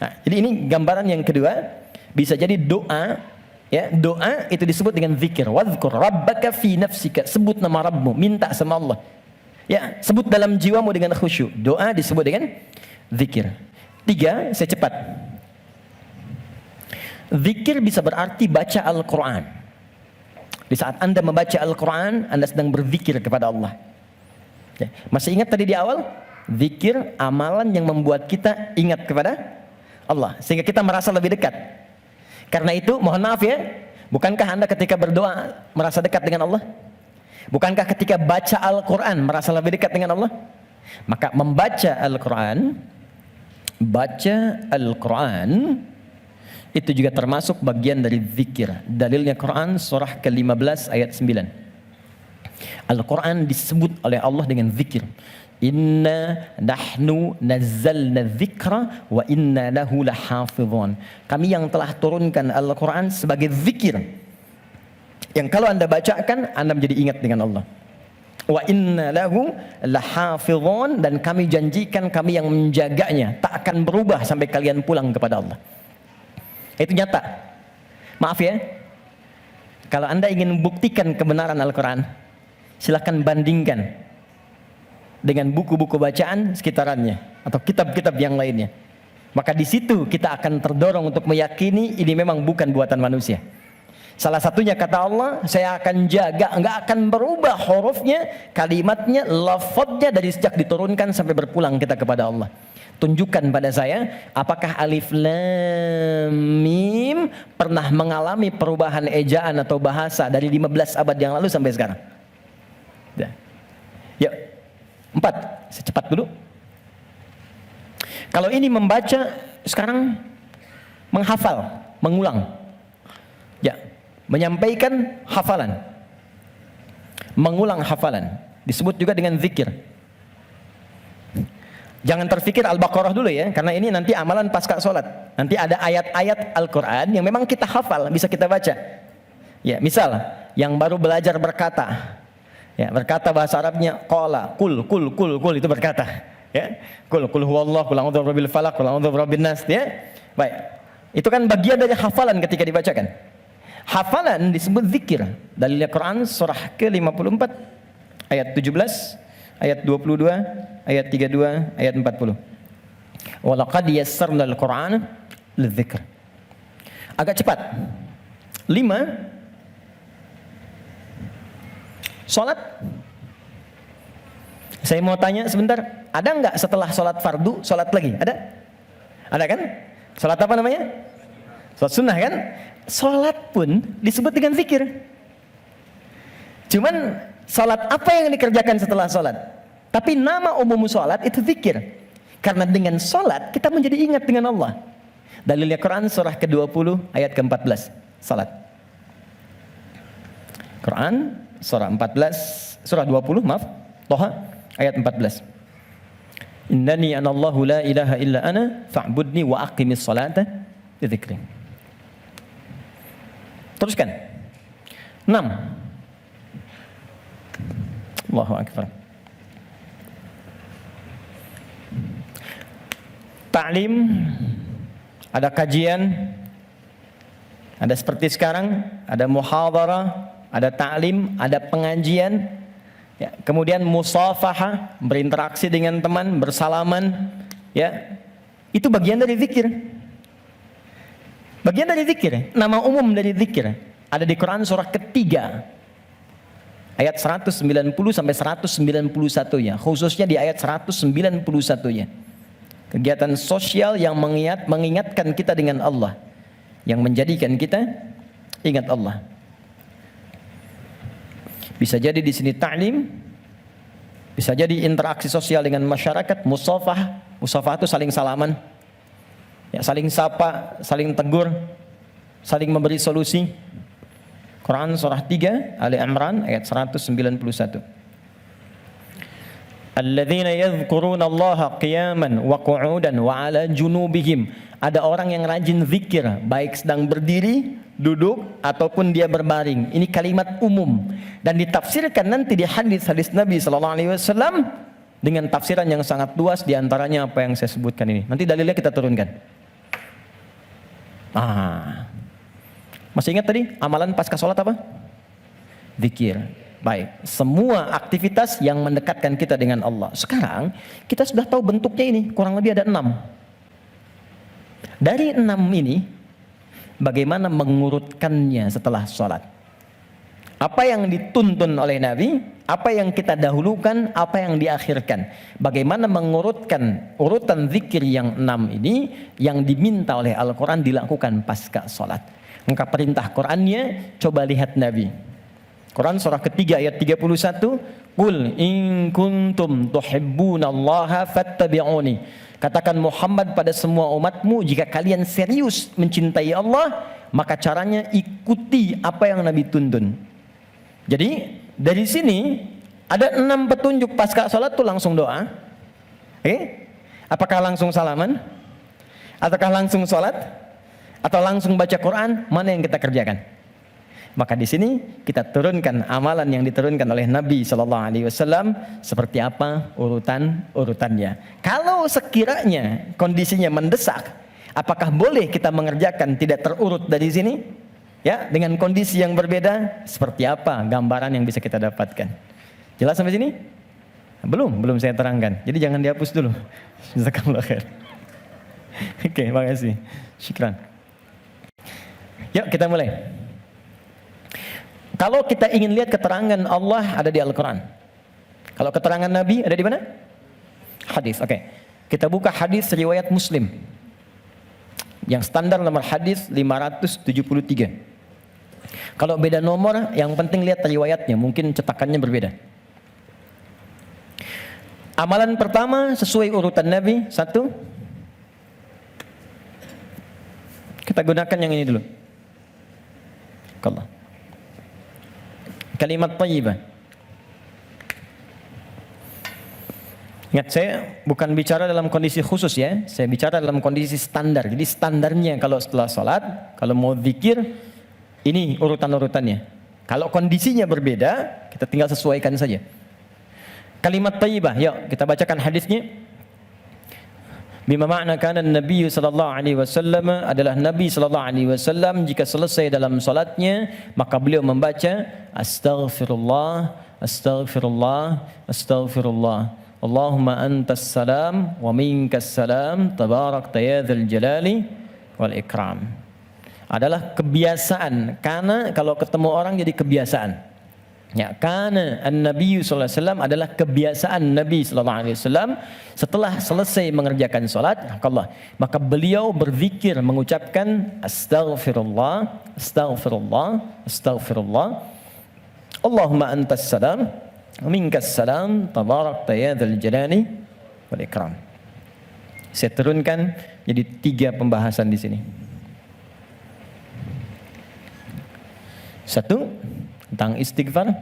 Nah, jadi ini gambaran yang kedua, bisa jadi doa, ya, doa itu disebut dengan zikir. Wadhkur rabbaka fi nafsika, sebut nama Rabbmu, minta sama Allah. Ya, sebut dalam jiwamu dengan khusyuk. Doa disebut dengan zikir. 3, saya cepat. Zikir bisa berarti baca Al-Quran. Di saat Anda membaca Al-Quran, Anda sedang berzikir kepada Allah. Ya, masih ingat tadi di awal? Zikir, amalan yang membuat kita ingat kepada Allah, sehingga kita merasa lebih dekat. Karena itu, mohon maaf ya, bukankah Anda ketika berdoa merasa dekat dengan Allah? Bukankah ketika baca Al-Quran merasa lebih dekat dengan Allah? Maka membaca Al-Quran, baca Al-Quran itu juga termasuk bagian dari zikir. Dalilnya Quran surah ke-15 ayat 9. Al-Quran disebut oleh Allah dengan zikir. Inna nahnu nazzalna dzikra wa inna lahu lahafizun. Kami yang telah turunkan Al-Quran sebagai zikir, yang kalau Anda bacakan, Anda menjadi ingat dengan Allah. Wa inna lahu lahafizun, dan kami janjikan kami yang menjaganya, tak akan berubah sampai kalian pulang kepada Allah. Itu nyata. Maaf ya, kalau Anda ingin buktikan kebenaran Al-Quran, silakan bandingkan dengan buku-buku bacaan sekitarannya atau kitab-kitab yang lainnya. Maka di situ kita akan terdorong untuk meyakini ini memang bukan buatan manusia. Salah satunya kata Allah, saya akan jaga, enggak akan berubah hurufnya, kalimatnya, lafadznya dari sejak diturunkan sampai berpulang kita kepada Allah. Tunjukkan pada saya, apakah alif lam mim pernah mengalami perubahan ejaan atau bahasa dari 15 abad yang lalu sampai sekarang? Ya. 4, secepat dulu. Kalau ini membaca, sekarang menghafal, mengulang. Ya, menyampaikan hafalan. Mengulang hafalan. Disebut juga dengan zikir. Jangan terfikir Al-Baqarah dulu ya, karena ini nanti amalan pasca sholat. Nanti ada ayat-ayat Al-Quran yang memang kita hafal, bisa kita baca. Ya, misal, yang baru belajar berkata. Ya, berkata bahasa Arabnya qala, kul itu berkata, ya. Kul huwallahu, kul a'udzu birabbil falaq, kul a'udzu birabbin nas, ya. Baik. Itu kan bagian dari hafalan ketika dibacakan. Hafalan disebut zikir. Dalil Al-Qur'an surah ke-54 ayat 17, ayat 22, ayat 32, ayat 40. Wa laqad yassarnal Qur'ana lidzikr. Agak cepat. 5. Sholat. Saya mau tanya sebentar, ada nggak setelah sholat fardu, sholat lagi? Ada? Ada kan? Sholat apa namanya? Sholat sunnah kan? Sholat pun disebut dengan zikir. Cuman sholat apa yang dikerjakan setelah sholat? Tapi nama umum sholat itu zikir. Karena dengan sholat kita menjadi ingat dengan Allah. Dalilnya Quran surah ke-20 ayat ke-14. Sholat. Quran surah 14, surah 20, maaf, Toha, ayat 14. Innani anallahu la ilaha illa ana fa'budni wa aqimis salata li dzikri. Teruskan. 6. Allahu akbar. Ta'lim, ada kajian, ada seperti sekarang, ada muhadharah, ada ta'lim, ada pengajian, ya, kemudian musafahah, berinteraksi dengan teman, bersalaman, ya, itu bagian dari zikir. Bagian dari zikir, nama umum dari zikir ada di Quran surah ketiga, ayat 190 sampai 191-nya, khususnya di ayat 191-nya. Kegiatan sosial yang mengingatkan kita dengan Allah, yang menjadikan kita ingat Allah. Bisa jadi di sini ta'lim, bisa jadi interaksi sosial dengan masyarakat, musafah. Musafah itu saling salaman, ya, saling sapa, saling tegur, saling memberi solusi. Quran surah 3 Ali Imran ayat 191. Alladzina yadhkuruna Allaha qiyaman wa qu'udan wa 'ala junubihim. Ada orang yang rajin zikir baik sedang berdiri, duduk ataupun dia berbaring. Ini kalimat umum dan ditafsirkan nanti di hadis-hadis Nabi sallallahu alaihi wasallam dengan tafsiran yang sangat luas, di antaranya apa yang saya sebutkan ini. Nanti dalilnya kita turunkan. Masih ingat tadi amalan pasca sholat apa? Zikir. Baik, semua aktivitas yang mendekatkan kita dengan Allah. Sekarang kita sudah tahu bentuknya ini, kurang lebih ada 6. Dari 6 ini, bagaimana mengurutkannya setelah sholat? Apa yang dituntun oleh Nabi, apa yang kita dahulukan, apa yang diakhirkan? Bagaimana mengurutkan urutan zikir yang 6 ini yang diminta oleh Al-Quran dilakukan pasca sholat? Maka perintah Qurannya, coba lihat Nabi. Quran surah ketiga ayat 31, Qul in kuntum tuhibbunallaha fattabi'uni. Katakan Muhammad pada semua umatmu, jika kalian serius mencintai Allah, maka caranya ikuti apa yang Nabi tuntun. Jadi dari sini ada 6 petunjuk pasca salat tuh langsung doa. Apakah langsung salaman? Ataukah langsung salat? Atau langsung baca Quran? Mana yang kita kerjakan? Maka di sini kita turunkan amalan yang diturunkan oleh Nabi Sallallahu Alaihi Wasallam seperti apa urutannya. Kalau sekiranya kondisinya mendesak, apakah boleh kita mengerjakan tidak terurut dari sini? Ya, dengan kondisi yang berbeda, seperti apa gambaran yang bisa kita dapatkan? Jelas sampai sini? Belum saya terangkan. Jadi jangan dihapus dulu. Jazakallahu khair. Oke, makasih. Syukran. Yuk kita mulai. Kalau kita ingin lihat keterangan Allah ada di Al-Quran. Kalau keterangan Nabi ada di mana? Hadis. Oke. Kita buka hadis riwayat Muslim. Yang standar nomor hadis 573. Kalau beda nomor, yang penting lihat riwayatnya, mungkin cetakannya berbeda. Amalan pertama sesuai urutan Nabi, 1. Kita gunakan yang ini dulu. Allah. Kalimat thayyibah. Ingat, saya bukan bicara dalam kondisi khusus ya, saya bicara dalam kondisi standar. Jadi standarnya kalau setelah salat, kalau mau zikir, ini urutan-urutannya. Kalau kondisinya berbeda, kita tinggal sesuaikan saja. Kalimat thayyibah, yuk kita bacakan hadisnya. Bima makna kana Nabi sallallahu alaihi wasallam adalah Nabi sallallahu alaihi wasallam jika selesai dalam salatnya maka beliau membaca astaghfirullah astaghfirullah astaghfirullah Allahumma antas salam wa minkas salam tabarakta ya dzal jalali wal ikram. Adalah kebiasaan, karena kalau ketemu orang jadi kebiasaan. Ya, karena Nabi sallallahu alaihi wasallam adalah kebiasaan Nabi sallallahu alaihi wasallam setelah selesai mengerjakan salat, maka beliau berzikir mengucapkan astaghfirullah, astaghfirullah, astaghfirullah. Allahumma antas salam, minkas salam, tabarakta ya dzal jalali wal ikram. Saya turunkan jadi 3 pembahasan di sini. 1 tentang istighfar.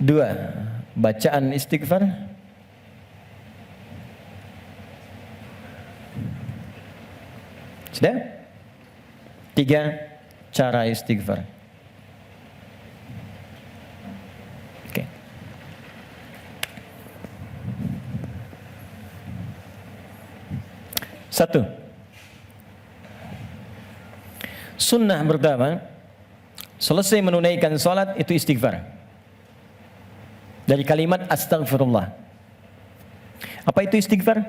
2 bacaan istighfar. 3 cara istighfar. Oke. Satu, sunnah pertama, selesai menunaikan salat itu istighfar. Dari kalimat astaghfirullah. Apa itu istighfar?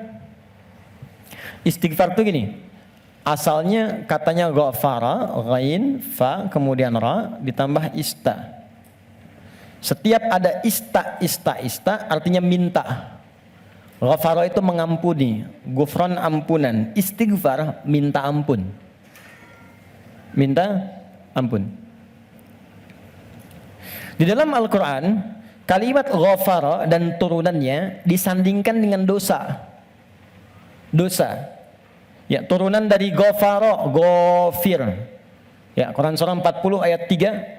Istighfar itu gini. Asalnya katanya ghafara, ghain, fa, kemudian ra, ditambah ista. Setiap ada ista artinya minta. Ghafara itu mengampuni, ghufran ampunan. Istighfar minta ampun. Minta ampun. Di dalam Al-Quran, kalimat ghafara dan turunannya disandingkan dengan dosa. Dosa. Ya, turunan dari ghafara, ghafir. Ya, Quran surah 40 ayat 3.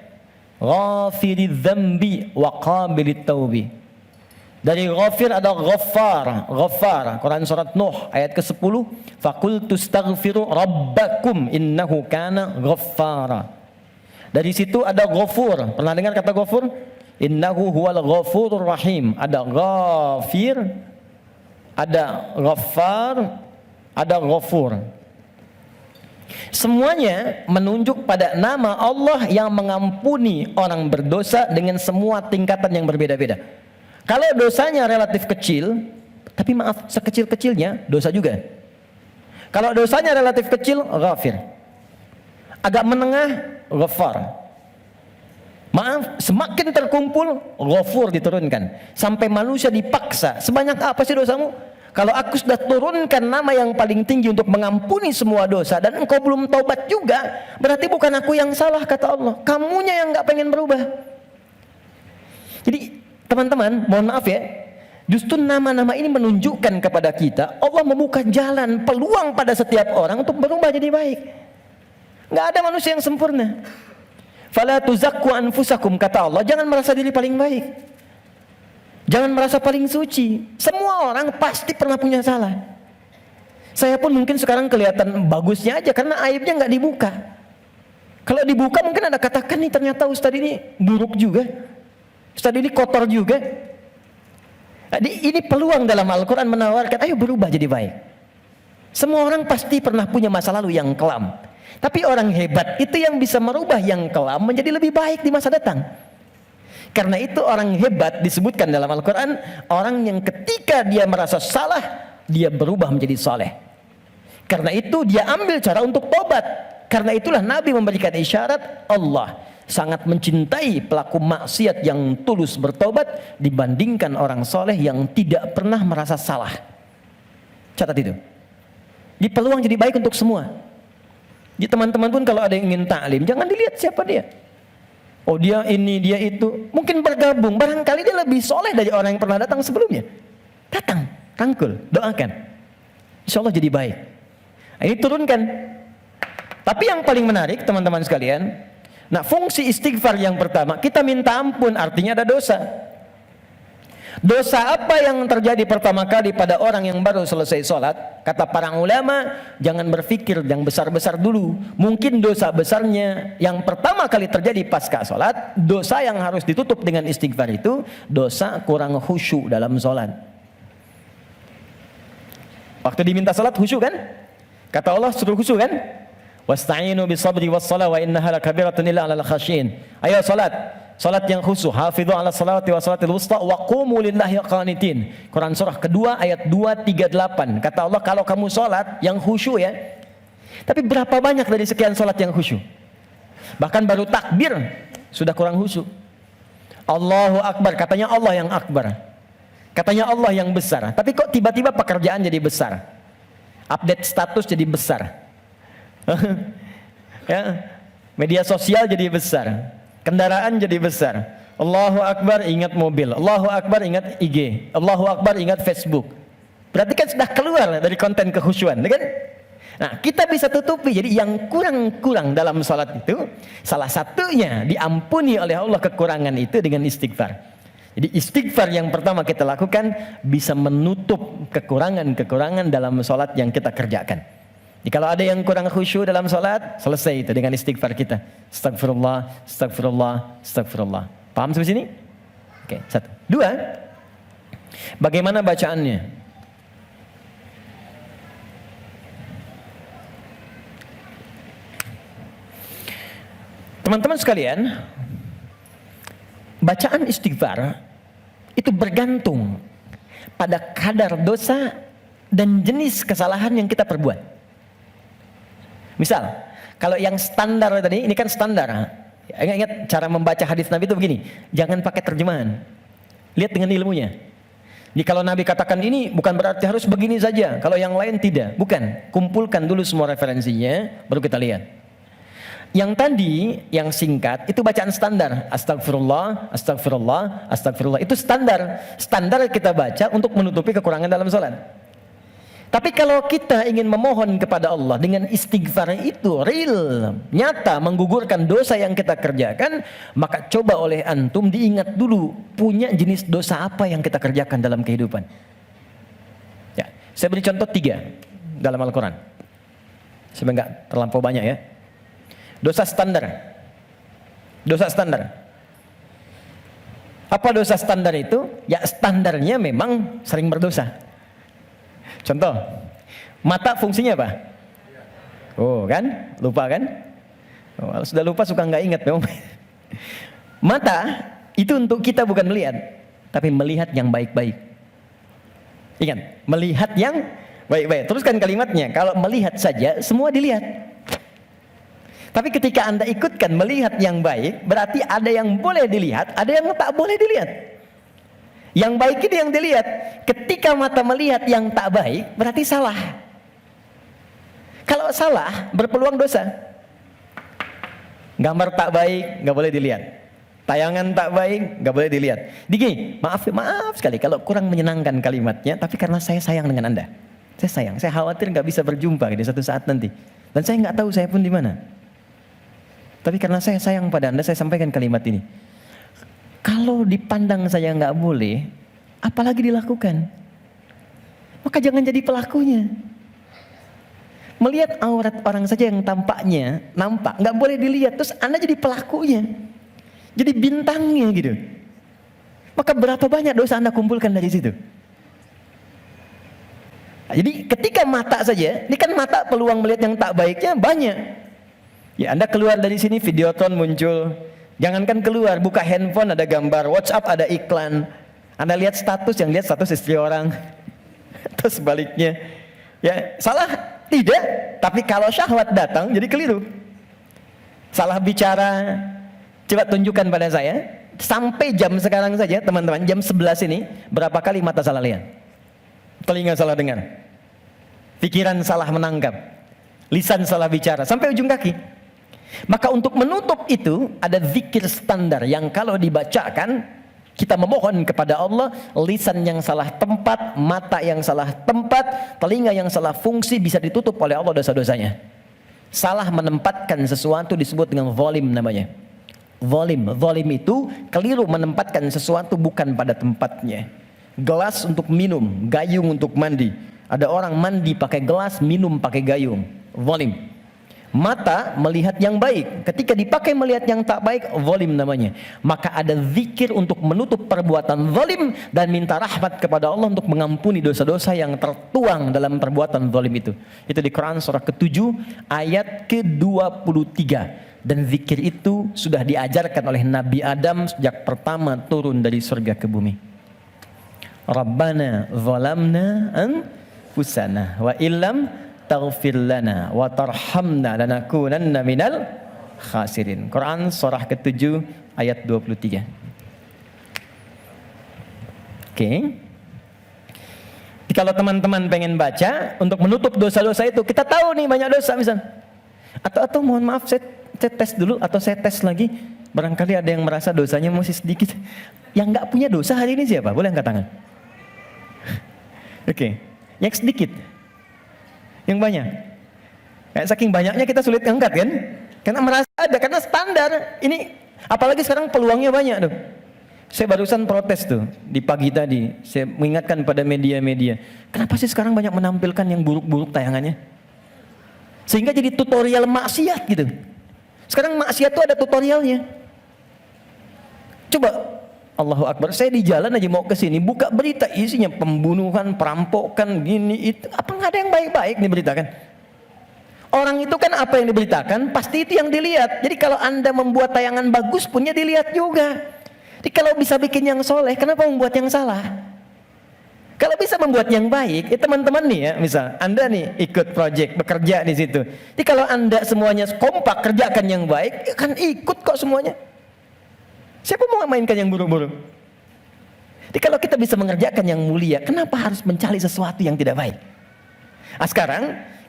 Ghafiriz dzambi wa qabilit taubi. Dari ghafir ada ghaffar, ghaffar. Quran surat Nuh ayat ke-10, faqultu astaghfiru rabbakum innahu kana ghaffara. Dari situ ada ghafur. Pernah dengar kata ghafur? Innahu huwal ghafurur rahim. Ada ghafir, ada ghaffar, ada ghafur. Semuanya menunjuk pada nama Allah yang mengampuni orang berdosa dengan semua tingkatan yang berbeda-beda. Kalau dosanya relatif kecil, tapi maaf, sekecil-kecilnya dosa juga. Kalau dosanya relatif kecil, ghafir. Agak menengah, ghaffar. Maaf, semakin terkumpul, ghafur diturunkan. Sampai manusia dipaksa, sebanyak apa sih dosamu? Kalau aku sudah turunkan nama yang paling tinggi untuk mengampuni semua dosa dan engkau belum taubat juga, berarti bukan aku yang salah, kata Allah. Kamunya yang gak pengen berubah. Jadi teman-teman, mohon maaf ya, justru nama-nama ini menunjukkan kepada kita Allah membuka jalan, peluang pada setiap orang untuk berubah jadi baik. Gak ada manusia yang sempurna. Fala tuzakku anfusakum, kata Allah, jangan merasa diri paling baik, jangan merasa paling suci. Semua orang pasti pernah punya salah. Saya pun mungkin sekarang kelihatan bagusnya aja karena aibnya gak dibuka. Kalau dibuka mungkin Anda katakan nih ternyata Ustadz ini buruk juga. Ustadz ini kotor juga. Ini peluang dalam Al-Quran menawarkan, ayo berubah jadi baik. Semua orang pasti pernah punya masa lalu yang kelam. Tapi orang hebat itu yang bisa merubah yang kelam menjadi lebih baik di masa datang. Karena itu orang hebat disebutkan dalam Al-Quran, orang yang ketika dia merasa salah, dia berubah menjadi saleh. Karena itu dia ambil cara untuk tobat. Karena itulah Nabi memberikan isyarat, Allah sangat mencintai pelaku maksiat yang tulus bertobat dibandingkan orang soleh yang tidak pernah merasa salah. Catat itu. Di peluang jadi baik untuk semua. Di teman-teman pun kalau ada yang ingin taklim, jangan dilihat siapa dia. Oh dia ini, dia itu. Mungkin bergabung, barangkali dia lebih soleh dari orang yang pernah datang sebelumnya. Datang, rangkul, doakan. Insya Allah jadi baik. Ini turunkan. Tapi yang paling menarik teman-teman sekalian, nah fungsi istighfar yang pertama, kita minta ampun, artinya ada dosa. Dosa apa yang terjadi pertama kali pada orang yang baru selesai sholat? Kata para ulama, jangan berpikir yang besar-besar dulu. Mungkin dosa besarnya yang pertama kali terjadi pasca sholat, dosa yang harus ditutup dengan istighfar itu, dosa kurang khusyuk dalam sholat. Waktu diminta sholat khusyuk kan? Kata Allah suruh khusyuk kan? Wasta'inu bisabri wassalah wa innaha lakabiratun illa 'alal khasyin. Ayo salat, salat yang khusyuk. Hafidhu 'ala salawati wa salatil wusta wa qumu lillahi qanitin. Quran surah kedua ayat 238. Kata Allah kalau kamu salat yang khusyuk ya. Tapi berapa banyak dari sekian salat yang khusyuk? Bahkan baru takbir sudah kurang khusyuk. Allahu akbar, katanya Allah yang akbar. Katanya Allah yang besar. Tapi kok tiba-tiba pekerjaan jadi besar? Update status jadi besar. Ya, media sosial jadi besar, kendaraan jadi besar. Allahu Akbar ingat mobil, Allahu Akbar ingat IG, Allahu Akbar ingat Facebook. Berarti kan sudah keluar dari konten kekhusyuan, kan? Nah, kita bisa tutupi. Jadi yang kurang-kurang dalam salat itu, salah satunya diampuni oleh Allah kekurangan itu dengan istighfar. Jadi istighfar yang pertama kita lakukan bisa menutup kekurangan-kekurangan dalam salat yang kita kerjakan. Jadi kalau ada yang kurang khusyuk dalam salat, selesai itu dengan istighfar kita. Astagfirullah, astagfirullah, astagfirullah. Paham sampai sini? Oke, satu. Dua, bagaimana bacaannya? Teman-teman sekalian, bacaan istighfar itu bergantung pada kadar dosa dan jenis kesalahan yang kita perbuat. Misal, kalau yang standar tadi, ini kan standar. Ingat cara membaca hadis Nabi itu begini, jangan pakai terjemahan. Lihat dengan ilmunya. Jadi kalau Nabi katakan ini bukan berarti harus begini saja, kalau yang lain tidak. Bukan, kumpulkan dulu semua referensinya, baru kita lihat. Yang tadi, yang singkat, itu bacaan standar. Astagfirullah, astagfirullah, astagfirullah. Itu standar. Standar kita baca untuk menutupi kekurangan dalam salat. Tapi kalau kita ingin memohon kepada Allah dengan istighfar itu real, nyata, menggugurkan dosa yang kita kerjakan, maka coba oleh antum diingat dulu, punya jenis dosa apa yang kita kerjakan dalam kehidupan. Ya, saya beri contoh 3 dalam Al-Quran. Sebenarnya nggak terlampau banyak ya. Dosa standar. Dosa standar. Apa dosa standar itu? Ya standarnya memang sering berdosa. Contoh, mata fungsinya apa? Oh kan, lupa kan? Oh, sudah lupa suka nggak ingat memang. Mata itu untuk kita bukan melihat, tapi melihat yang baik-baik. Ingat, melihat yang baik-baik. Teruskan kalimatnya. Kalau melihat saja, semua dilihat. Tapi ketika Anda ikutkan melihat yang baik, berarti ada yang boleh dilihat, ada yang tak boleh dilihat. Yang baik itu yang dilihat. Ketika mata melihat yang tak baik, berarti salah. Kalau salah, berpeluang dosa. Gambar tak baik, nggak boleh dilihat. Tayangan tak baik, nggak boleh dilihat. Digi, maaf sekali kalau kurang menyenangkan kalimatnya, tapi karena saya sayang dengan Anda. Saya sayang, saya khawatir nggak bisa berjumpa di suatu saat nanti. Dan saya nggak tahu saya pun di mana. Tapi karena saya sayang pada Anda, saya sampaikan kalimat ini. Kalau dipandang saya nggak boleh, apalagi dilakukan, maka jangan jadi pelakunya. Melihat aurat orang saja yang tampaknya nampak, nggak boleh dilihat. Terus Anda jadi pelakunya, jadi bintangnya gitu. Maka berapa banyak dosa Anda kumpulkan dari situ? Jadi ketika mata saja, ini kan mata peluang melihat yang tak baiknya banyak. Ya Anda keluar dari sini, Videotron muncul. Jangankan keluar, buka handphone ada gambar, WhatsApp ada iklan. Anda lihat status, yang lihat status istri orang. Terus sebaliknya. Ya salah? Tidak. Tapi kalau syahwat datang jadi keliru. Salah bicara, coba tunjukkan pada saya. Sampai jam sekarang saja teman-teman, jam 11 ini, berapa kali mata salah lihat? Telinga salah dengar, pikiran salah menangkap, lisan salah bicara, sampai ujung kaki. Maka untuk menutup itu ada zikir standar yang kalau dibacakan kita memohon kepada Allah, lisan yang salah tempat, mata yang salah tempat, telinga yang salah fungsi bisa ditutup oleh Allah dosa-dosanya. Salah menempatkan sesuatu disebut dengan zalim namanya. Zalim itu keliru menempatkan sesuatu bukan pada tempatnya. Gelas untuk minum, gayung untuk mandi. Ada orang mandi pakai gelas, minum pakai gayung. Zalim. Mata melihat yang baik, ketika dipakai melihat yang tak baik, zalim namanya. Maka ada zikir untuk menutup perbuatan zalim dan minta rahmat kepada Allah untuk mengampuni dosa-dosa yang tertuang dalam perbuatan zalim itu. Itu di Quran surah ke-7 ayat ke-23. Dan zikir itu sudah diajarkan oleh Nabi Adam sejak pertama turun dari surga ke bumi. Rabbana zalamna anfusana wa illam taghfir lana wa tarhamna lanakunanna minal khasirin. Quran surah ke-7 ayat 23. Oke. Kalau teman-teman pengen baca untuk menutup dosa-dosa itu, kita tahu nih banyak dosa misalnya. Atau mohon maaf saya tes dulu atau saya tes lagi. Barangkali ada yang merasa dosanya masih sedikit. Yang nggak punya dosa hari ini siapa? Boleh angkat tangan. Oke. Yang sedikit. Yang banyak. Kayak saking banyaknya kita sulit angkat kan? Karena merasa ada, karena standar. Ini apalagi sekarang peluangnya banyak tuh. Saya barusan protes tuh di pagi tadi. Saya mengingatkan pada media-media. Kenapa sih sekarang banyak menampilkan yang buruk-buruk tayangannya? Sehingga jadi tutorial maksiat gitu. Sekarang maksiat tuh ada tutorialnya. Coba, Allahu Akbar, saya di jalan aja mau ke sini, buka berita isinya pembunuhan, perampokan, gini itu. Apa nggak ada yang baik-baik diberitakan? Orang itu kan apa yang diberitakan, pasti itu yang dilihat. Jadi kalau Anda membuat tayangan bagus punya dilihat juga. Jadi kalau bisa bikin yang soleh, kenapa membuat yang salah? Kalau bisa membuat yang baik, teman-teman nih ya, misal Anda nih ikut project, bekerja di situ. Jadi kalau Anda semuanya kompak kerjakan yang baik, ya kan ikut kok semuanya. Siapa mau mainkan yang buruk-buruk? Jadi kalau kita bisa mengerjakan yang mulia, kenapa harus mencari sesuatu yang tidak baik? Nah, sekarang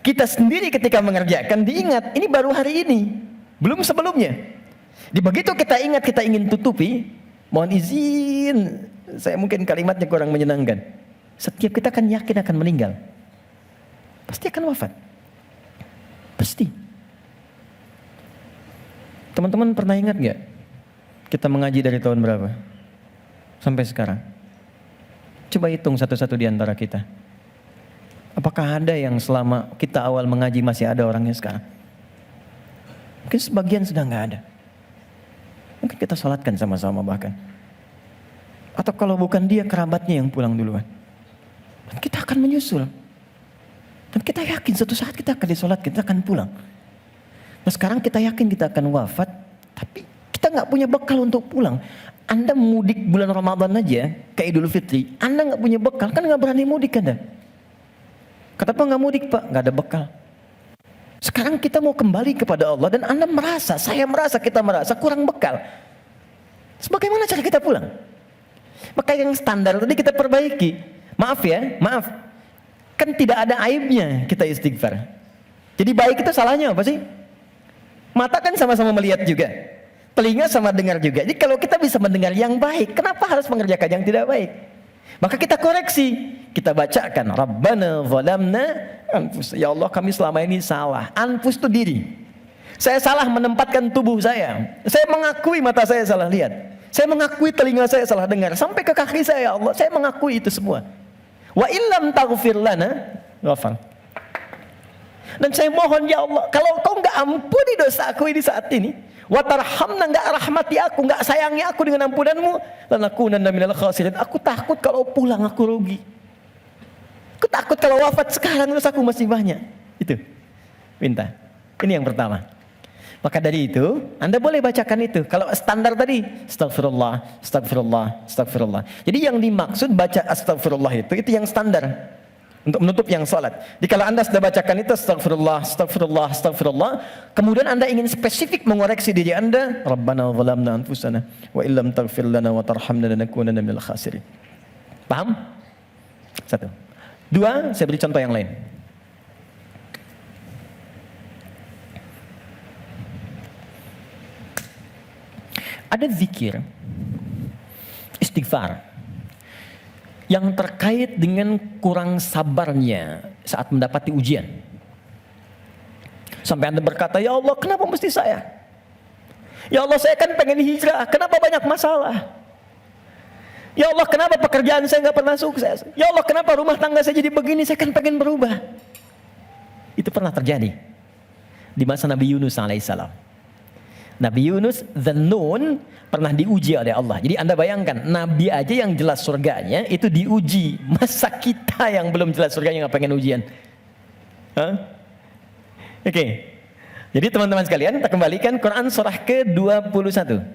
kita sendiri ketika mengerjakan diingat, ini baru hari ini, belum sebelumnya. Di begitu kita ingat, kita ingin tutupi, mohon izin, saya mungkin kalimatnya kurang menyenangkan. Setiap kita akan yakin akan meninggal. Pasti akan wafat. Pasti. Teman-teman pernah ingat gak? Kita mengaji dari tahun berapa? Sampai sekarang. Coba hitung satu-satu di antara kita. Apakah ada yang selama kita awal mengaji masih ada orangnya sekarang? Mungkin sebagian sudah gak ada. Mungkin kita sholatkan sama-sama bahkan. Atau kalau bukan dia, kerabatnya yang pulang duluan. Dan kita akan menyusul. Dan kita yakin suatu saat kita akan disolat, kita akan pulang. Nah sekarang kita yakin kita akan wafat, tapi kita nggak punya bekal untuk pulang. Anda mudik bulan Ramadan aja, ke Idul Fitri, Anda nggak punya bekal, kan nggak berani mudik Anda. Kata Pak nggak mudik Pak, nggak ada bekal. Sekarang kita mau kembali kepada Allah dan Anda merasa, saya merasa, kita merasa kurang bekal. Sebagaimana cara kita pulang? Maka yang standar tadi kita perbaiki. Maaf ya, maaf. Kan tidak ada aibnya kita istighfar. Jadi baik itu salahnya apa sih? Mata kan sama-sama melihat juga. Telinga sama dengar juga. Jadi kalau kita bisa mendengar yang baik, kenapa harus mengerjakan yang tidak baik? Maka kita koreksi. Kita bacakan. Rabbana zalamna anfusana. Ya Allah kami selama ini salah. Anfus itu diri. Saya salah menempatkan tubuh saya. Saya mengakui mata saya salah lihat. Saya mengakui telinga saya salah dengar. Sampai ke kaki saya, Allah. Saya mengakui itu semua. Wa illam taghfir lana ghafar. Dan saya mohon ya Allah, kalau Kau nggak ampuni dosaku ini saat ini, wa tarhamna, nggak rahmati aku, nggak sayangi aku dengan ampunanmu, lanakunanna minal khasirin. Aku takut kalau pulang aku rugi. Aku takut kalau wafat sekarang dosaku masih banyak. Itu minta. Ini yang pertama. Maka dari itu, Anda boleh bacakan itu. Kalau standar tadi, astagfirullah, astagfirullah, astagfirullah. Jadi yang dimaksud baca astagfirullah itu yang standar untuk menutup yang salat. Jadi kalau Anda sudah bacakan itu astagfirullah, astagfirullah, astagfirullah, kemudian Anda ingin spesifik mengoreksi diri Anda, Rabbana zalamna anfusana wa illam taghfir lana wa tarhamna lanakunanna minal khasirin. Paham? Satu. Dua, saya beri contoh yang lain. Ada zikir, istighfar, yang terkait dengan kurang sabarnya saat mendapati ujian. Sampai Anda berkata, ya Allah kenapa mesti saya? Ya Allah saya kan pengen hijrah, kenapa banyak masalah? Ya Allah kenapa pekerjaan saya nggak pernah sukses? Ya Allah kenapa rumah tangga saya jadi begini, saya kan pengen berubah. Itu pernah terjadi di masa Nabi Yunus alaihissalam. Nabi Yunus Dzannun pernah diuji oleh Allah. Jadi Anda bayangkan, Nabi aja yang jelas surganya itu diuji. Masa kita yang belum jelas surganya nggak pengen ujian? Oke. Jadi teman-teman sekalian, kita kembalikan Quran surah ke-21.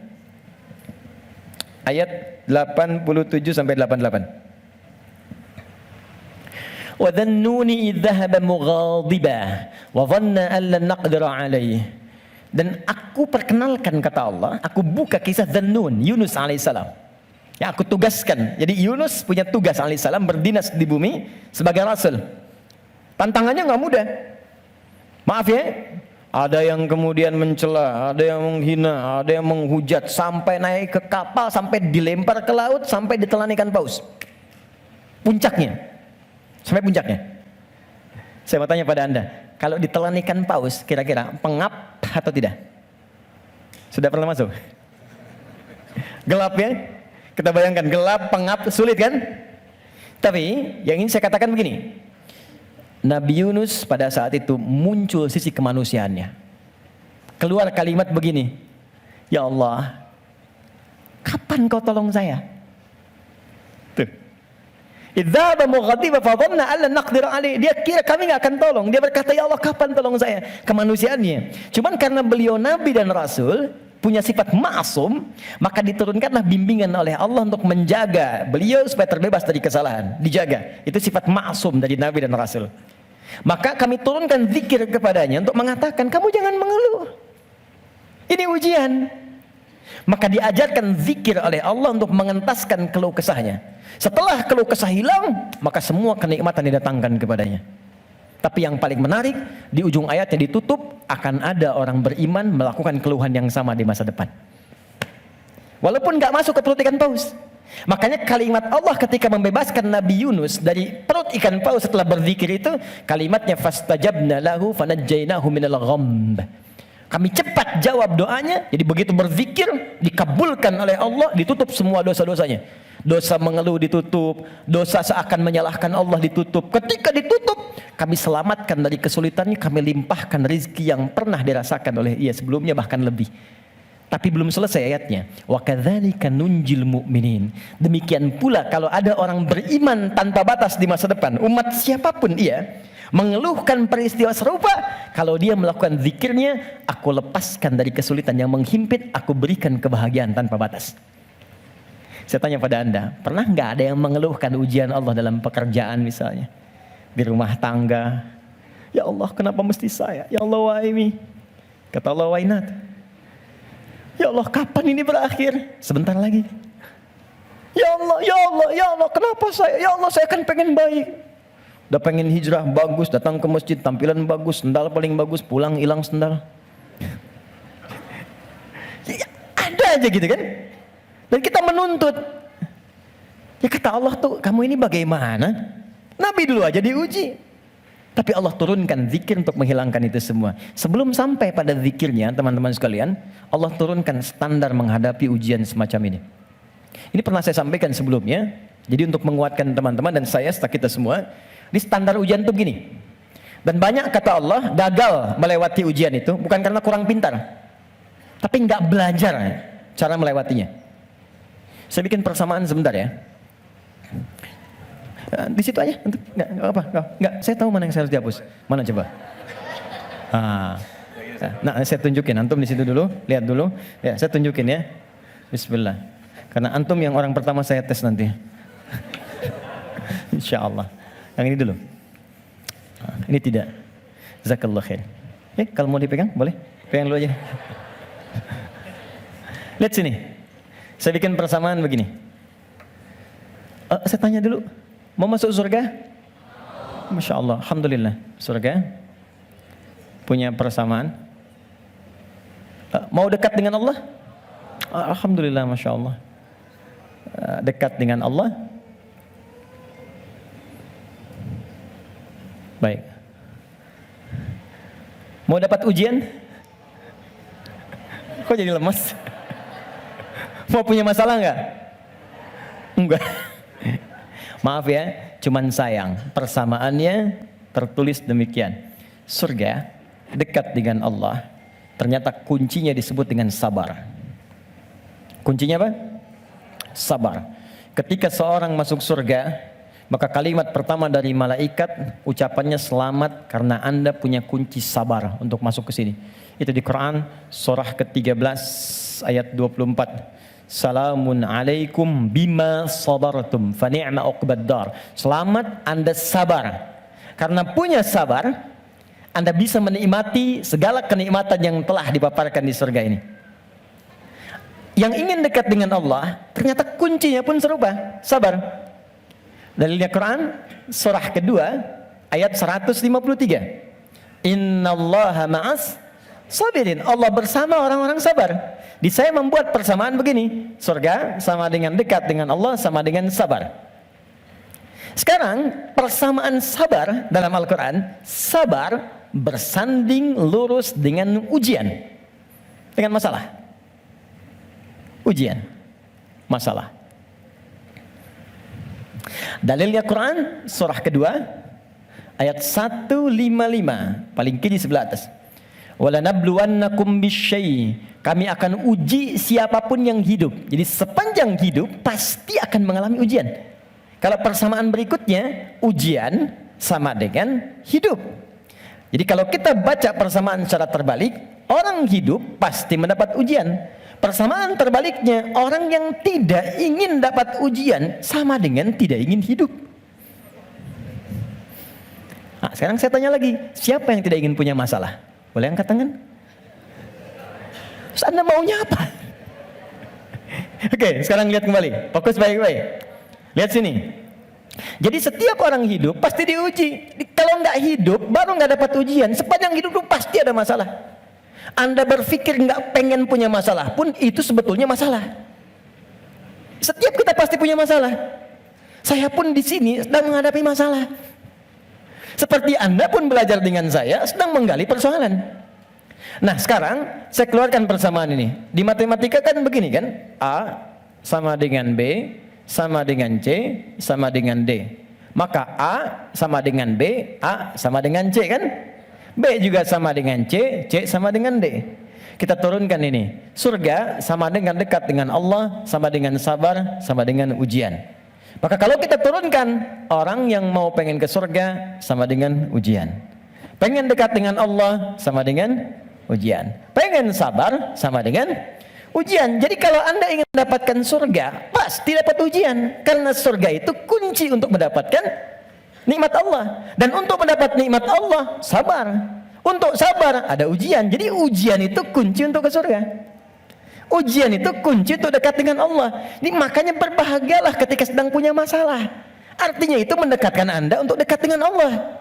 Ayat 87 sampai 88. Wa dzannuni idh dhahaba mughadiban wa dhanna an lan naqdira alaihi. Dan aku perkenalkan, kata Allah, aku buka kisah Dzannun, Yunus alaihissalam. Ya, aku tugaskan. Jadi Yunus punya tugas alaihissalam berdinas di bumi sebagai rasul. Tantangannya nggak mudah. Maaf ya, ada yang kemudian mencela, ada yang menghina, ada yang menghujat, sampai naik ke kapal, sampai dilempar ke laut, sampai ditelan ikan paus. Puncaknya, sampai puncaknya. Saya mau tanya pada Anda, kalau ditelan ikan paus, kira-kira pengap atau tidak? Sudah pernah masuk? Gelap ya? Kita bayangkan, gelap, pengap, sulit kan? Tapi yang ingin saya katakan begini, Nabi Yunus pada saat itu muncul sisi kemanusiaannya. Keluar kalimat begini, ya Allah, kapan kau tolong saya? Tuh. Idzaba mughadiba fa dhanna alla naqdir alaihi. Dia kira kami enggak akan tolong. Dia berkata, ya Allah kapan tolong saya? Kemanusiaannya. Cuman karena beliau nabi dan rasul, punya sifat ma'sum, maka diturunkanlah bimbingan oleh Allah untuk menjaga beliau supaya terbebas dari kesalahan. Dijaga. Itu sifat ma'sum dari nabi dan rasul. Maka kami turunkan zikir kepadanya untuk mengatakan, kamu jangan mengeluh. Ini ujian. Maka diajarkan zikir oleh Allah untuk mengentaskan keluh kesahnya. Setelah keluh kesah hilang, maka semua kenikmatan didatangkan kepadanya. Tapi yang paling menarik, di ujung ayatnya ditutup, akan ada orang beriman melakukan keluhan yang sama di masa depan. Walaupun gak masuk ke perut ikan paus. Makanya kalimat Allah ketika membebaskan Nabi Yunus dari perut ikan paus setelah berzikir itu, kalimatnya fastajabna lahu fanajjainahu minal ghamb. Kami cepat jawab doanya, jadi begitu berzikir, dikabulkan oleh Allah, ditutup semua dosa-dosanya. Dosa mengeluh ditutup, dosa seakan menyalahkan Allah ditutup. Ketika ditutup, kami selamatkan dari kesulitannya, kami limpahkan rezeki yang pernah dirasakan oleh ia sebelumnya, bahkan lebih. Tapi belum selesai ayatnya. Wa kadzalika nunjil mu'minin. Demikian pula kalau ada orang beriman tanpa batas di masa depan, umat siapapun ia, mengeluhkan peristiwa serupa, kalau dia melakukan zikirnya, aku lepaskan dari kesulitan yang menghimpit, aku berikan kebahagiaan tanpa batas. Saya tanya pada Anda, pernah nggak ada yang mengeluhkan ujian Allah dalam pekerjaan misalnya? Di rumah tangga, ya Allah kenapa mesti saya? Ya Allah why me? Kata Allah why not? Ya Allah kapan ini berakhir? Sebentar lagi. Ya Allah, ya Allah, ya Allah kenapa saya? Ya Allah saya kan pengen baik. Udah pengen hijrah bagus, datang ke masjid tampilan bagus, sendal paling bagus, pulang hilang sendal. Ya, ada aja gitu kan? Dan kita menuntut. Ya kata Allah tuh, kamu ini bagaimana? Nabi dulu aja diuji. Tapi Allah turunkan zikir untuk menghilangkan itu semua. Sebelum sampai pada zikirnya, teman-teman sekalian, Allah turunkan standar menghadapi ujian semacam ini. Ini pernah saya sampaikan sebelumnya. Jadi untuk menguatkan teman-teman dan saya serta kita semua, di standar ujian itu begini. Dan banyak kata Allah gagal melewati ujian itu bukan karena kurang pintar, tapi nggak belajar cara melewatinya. Saya bikin persamaan sebentar ya. Di situ aja, nggak apa, nggak. Saya tahu mana yang saya harus dihapus. Mana coba? Nah, saya tunjukin. Antum di situ dulu, lihat dulu. Ya, saya tunjukin ya. Bismillah. Karena antum yang orang pertama saya tes nanti. Insya Allah. Yang ini dulu. Ini tidak. Jazakallah khair. Kalau mau dipegang, boleh. Pegang dulu aja. Lihat sini. Saya bikin persamaan begini. Saya tanya dulu. Mau masuk surga? Masya Allah. Alhamdulillah. Surga. Punya persamaan. Mau dekat dengan Allah? Alhamdulillah. Masya Allah. Dekat dengan Allah. Baik. Mau dapat ujian? Kok jadi lemas? Mau punya masalah enggak? Enggak. Maaf ya, cuman sayang. Persamaannya tertulis demikian. Surga dekat dengan Allah. Ternyata kuncinya disebut dengan sabar. Kuncinya apa? Sabar. Ketika seorang masuk surga, maka kalimat pertama dari malaikat ucapannya selamat karena Anda punya kunci sabar untuk masuk ke sini. Itu di Quran surah ke-13 ayat 24. Salamun alaikum bima sabartum fa ni'ma uqbaddar. Selamat Anda sabar. Karena punya sabar, Anda bisa menikmati segala kenikmatan yang telah dipaparkan di surga ini. Yang ingin dekat dengan Allah, ternyata kuncinya pun serupa, sabar. Dalilnya Quran surah kedua ayat 153. Innallaha ma'as sabirin. Allah bersama orang-orang sabar. Di saya membuat persamaan begini. Surga sama dengan dekat dengan Allah sama dengan sabar. Sekarang persamaan sabar dalam Al-Quran, sabar bersanding lurus dengan ujian. Dengan masalah. Ujian. Masalah. Dalilnya Quran surah kedua ayat 155 paling kiri sebelah atas. Walanabluwannakum bisyai. Kami akan uji siapapun yang hidup. Jadi sepanjang hidup pasti akan mengalami ujian. Kalau persamaan berikutnya, ujian sama dengan hidup. Jadi kalau kita baca persamaan secara terbalik, orang hidup pasti mendapat ujian. Persamaan terbaliknya, orang yang tidak ingin dapat ujian sama dengan tidak ingin hidup. Nah, sekarang saya tanya lagi, siapa yang tidak ingin punya masalah? Boleh angkat tangan? Terus Anda maunya apa? Oke, sekarang lihat kembali. Fokus baik-baik. Lihat sini. Jadi setiap orang hidup pasti diuji. Kalau nggak hidup, baru nggak dapat ujian. Sepanjang hidup pasti ada masalah. Anda berpikir nggak pengen punya masalah pun itu sebetulnya masalah. Setiap kita pasti punya masalah. Saya pun di sini sedang menghadapi masalah. Seperti Anda pun belajar dengan saya sedang menggali persoalan. Nah sekarang saya keluarkan persamaan ini. Di matematika kan begini kan, A sama dengan B sama dengan C sama dengan D. Maka A sama dengan B, A sama dengan C kan? B juga sama dengan C, C sama dengan D. Kita turunkan ini. Surga sama dengan dekat dengan Allah, sama dengan sabar, sama dengan ujian. Maka kalau kita turunkan, orang yang mau pengen ke surga sama dengan ujian. Pengen dekat dengan Allah sama dengan ujian. Pengen sabar sama dengan ujian. Jadi kalau Anda ingin mendapatkan surga, pasti dapat ujian. Karena surga itu kunci untuk mendapatkan nikmat Allah. Dan untuk mendapat nikmat Allah, sabar. Untuk sabar ada ujian. Jadi ujian itu kunci untuk ke surga. Ujian itu kunci untuk dekat dengan Allah. Ini makanya berbahagialah ketika sedang punya masalah. Artinya itu mendekatkan Anda untuk dekat dengan Allah.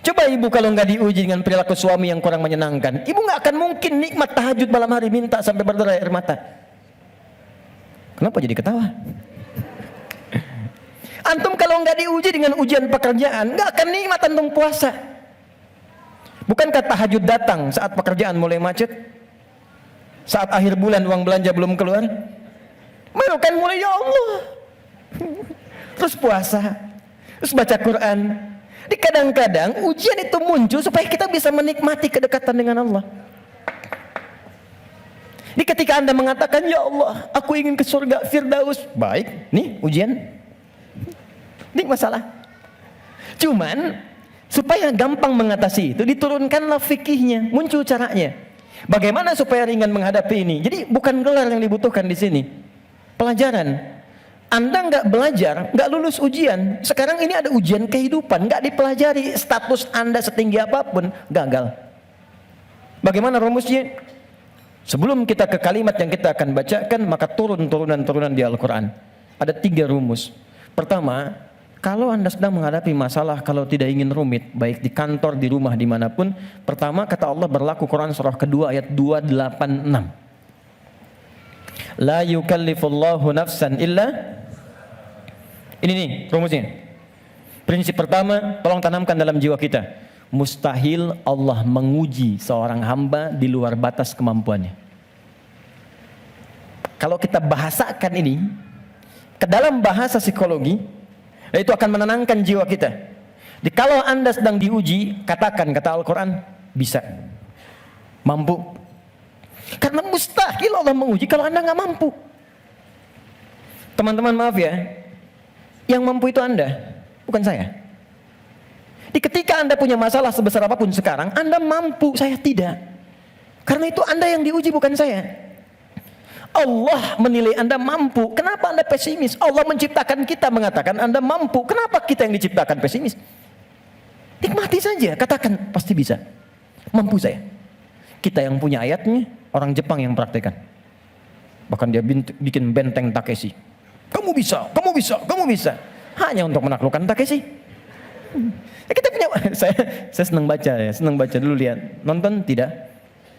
Coba ibu kalau nggak diuji dengan perilaku suami yang kurang menyenangkan, ibu nggak akan mungkin nikmat tahajud malam hari minta sampai berderai air mata. Kenapa jadi ketawa? Antum kalau nggak diuji dengan ujian pekerjaan, nggak akan nikmat antum puasa. Bukankah tahajud datang saat pekerjaan mulai macet? Saat akhir bulan uang belanja belum keluar? Baru kan mulai ya Allah. Terus puasa, terus baca Quran. Di kadang-kadang ujian itu muncul supaya kita bisa menikmati kedekatan dengan Allah. Di ketika Anda mengatakan, ya Allah, aku ingin ke surga Firdaus. Baik, nih ujian. Ini masalah. Cuman, supaya gampang mengatasi itu, diturunkanlah fikihnya, muncul caranya. Bagaimana supaya ringan menghadapi ini? Jadi bukan gelar yang dibutuhkan di sini. Pelajaran. Anda nggak belajar, nggak lulus ujian. Sekarang ini ada ujian kehidupan, nggak dipelajari, status Anda setinggi apapun, gagal. Bagaimana rumusnya? Sebelum kita ke kalimat yang kita akan bacakan, maka turunan-turunan di Al-Quran. Ada 3 rumus. Pertama, kalau Anda sedang menghadapi masalah, kalau tidak ingin rumit, baik di kantor, di rumah, dimanapun, pertama kata Allah berlaku Quran surah kedua ayat 286. La yukallifullahu nafsan illa. Ini nih rumusnya. Prinsip pertama, tolong tanamkan dalam jiwa kita. Mustahil Allah menguji seorang hamba di luar batas kemampuannya. Kalau kita bahasakan ini ke dalam bahasa psikologi, itu akan menenangkan jiwa kita. Jadi kalau Anda sedang diuji, katakan kata Al-Quran, bisa, mampu. Karena mustahil Allah menguji kalau Anda nggak mampu. Teman-teman maaf ya, yang mampu itu Anda, bukan saya. Di ketika Anda punya masalah sebesar apapun sekarang, Anda mampu, saya tidak. Karena itu Anda yang diuji, bukan saya. Allah menilai Anda mampu. Kenapa Anda pesimis? Allah menciptakan kita mengatakan Anda mampu. Kenapa kita yang diciptakan pesimis? Nikmati saja, katakan pasti bisa. Mampu saya. Kita yang punya ayatnya, orang Jepang yang praktekan. Bahkan dia bikin benteng Takeshi. Kamu bisa, kamu bisa, kamu bisa. Hanya untuk menaklukkan Takeshi. Kita punya, saya senang baca ya, senang baca dulu lihat. Nonton tidak.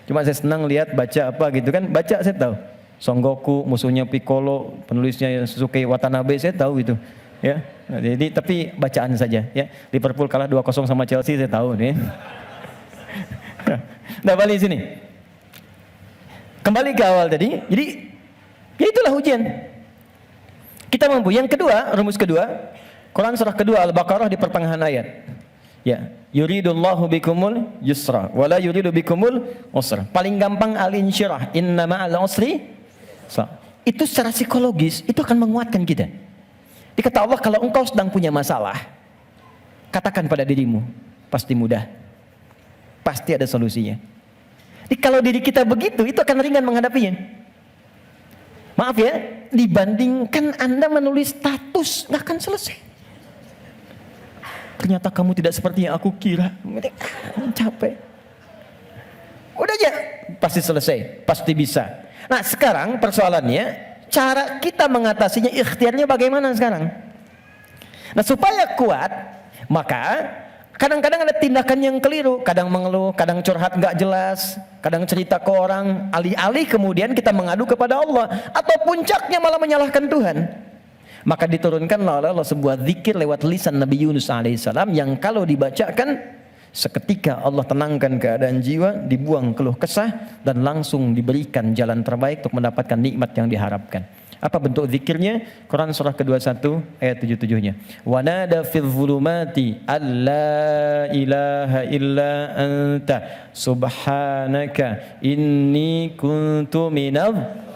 Cuma saya senang lihat baca apa gitu kan. Baca saya tahu. Son Goku, musuhnya Piccolo, penulisnya Suzuki Watanabe, saya tahu itu. Ya. Nah, jadi tapi bacaan saja ya. Liverpool kalah 2-0 sama Chelsea, saya tahu nih. Nah, balik sini. Kembali ke awal tadi. Jadi ya itulah ujian. Kita mampu. Yang kedua, rumus kedua, Quran surah kedua Al-Baqarah di pertengahan ayat. Ya, yuridullahu bikumul yusra wala yuridu bikumul usra. Paling gampang al-insyirah, inna ma'al usri. Itu secara psikologis itu akan menguatkan kita. Dikata Allah, kalau engkau sedang punya masalah, katakan pada dirimu, pasti mudah. Pasti ada solusinya. Jadi kalau diri kita begitu, itu akan ringan menghadapinya. Maaf ya, dibandingkan Anda menulis status, nggak akan selesai. Ternyata kamu tidak seperti yang aku kira. Capek. Udah aja, pasti selesai, pasti bisa. Nah sekarang persoalannya, cara kita mengatasinya, ikhtiarnya bagaimana sekarang? Nah supaya kuat, maka kadang-kadang ada tindakan yang keliru. Kadang mengeluh, kadang curhat nggak jelas, kadang cerita ke orang, alih-alih kemudian kita mengadu kepada Allah. Atau puncaknya malah menyalahkan Tuhan. Maka diturunkanlah oleh Allah sebuah zikir lewat lisan Nabi Yunus alaihissalam, yang kalau dibacakan, seketika Allah tenangkan keadaan jiwa, dibuang keluh kesah, dan langsung diberikan jalan terbaik untuk mendapatkan nikmat yang diharapkan. Apa bentuk zikirnya? Quran surah ke-21 ayat 77-nya. Wa nada fil zulumati alla ilaha illa anta subhanaka inni kuntu minadh.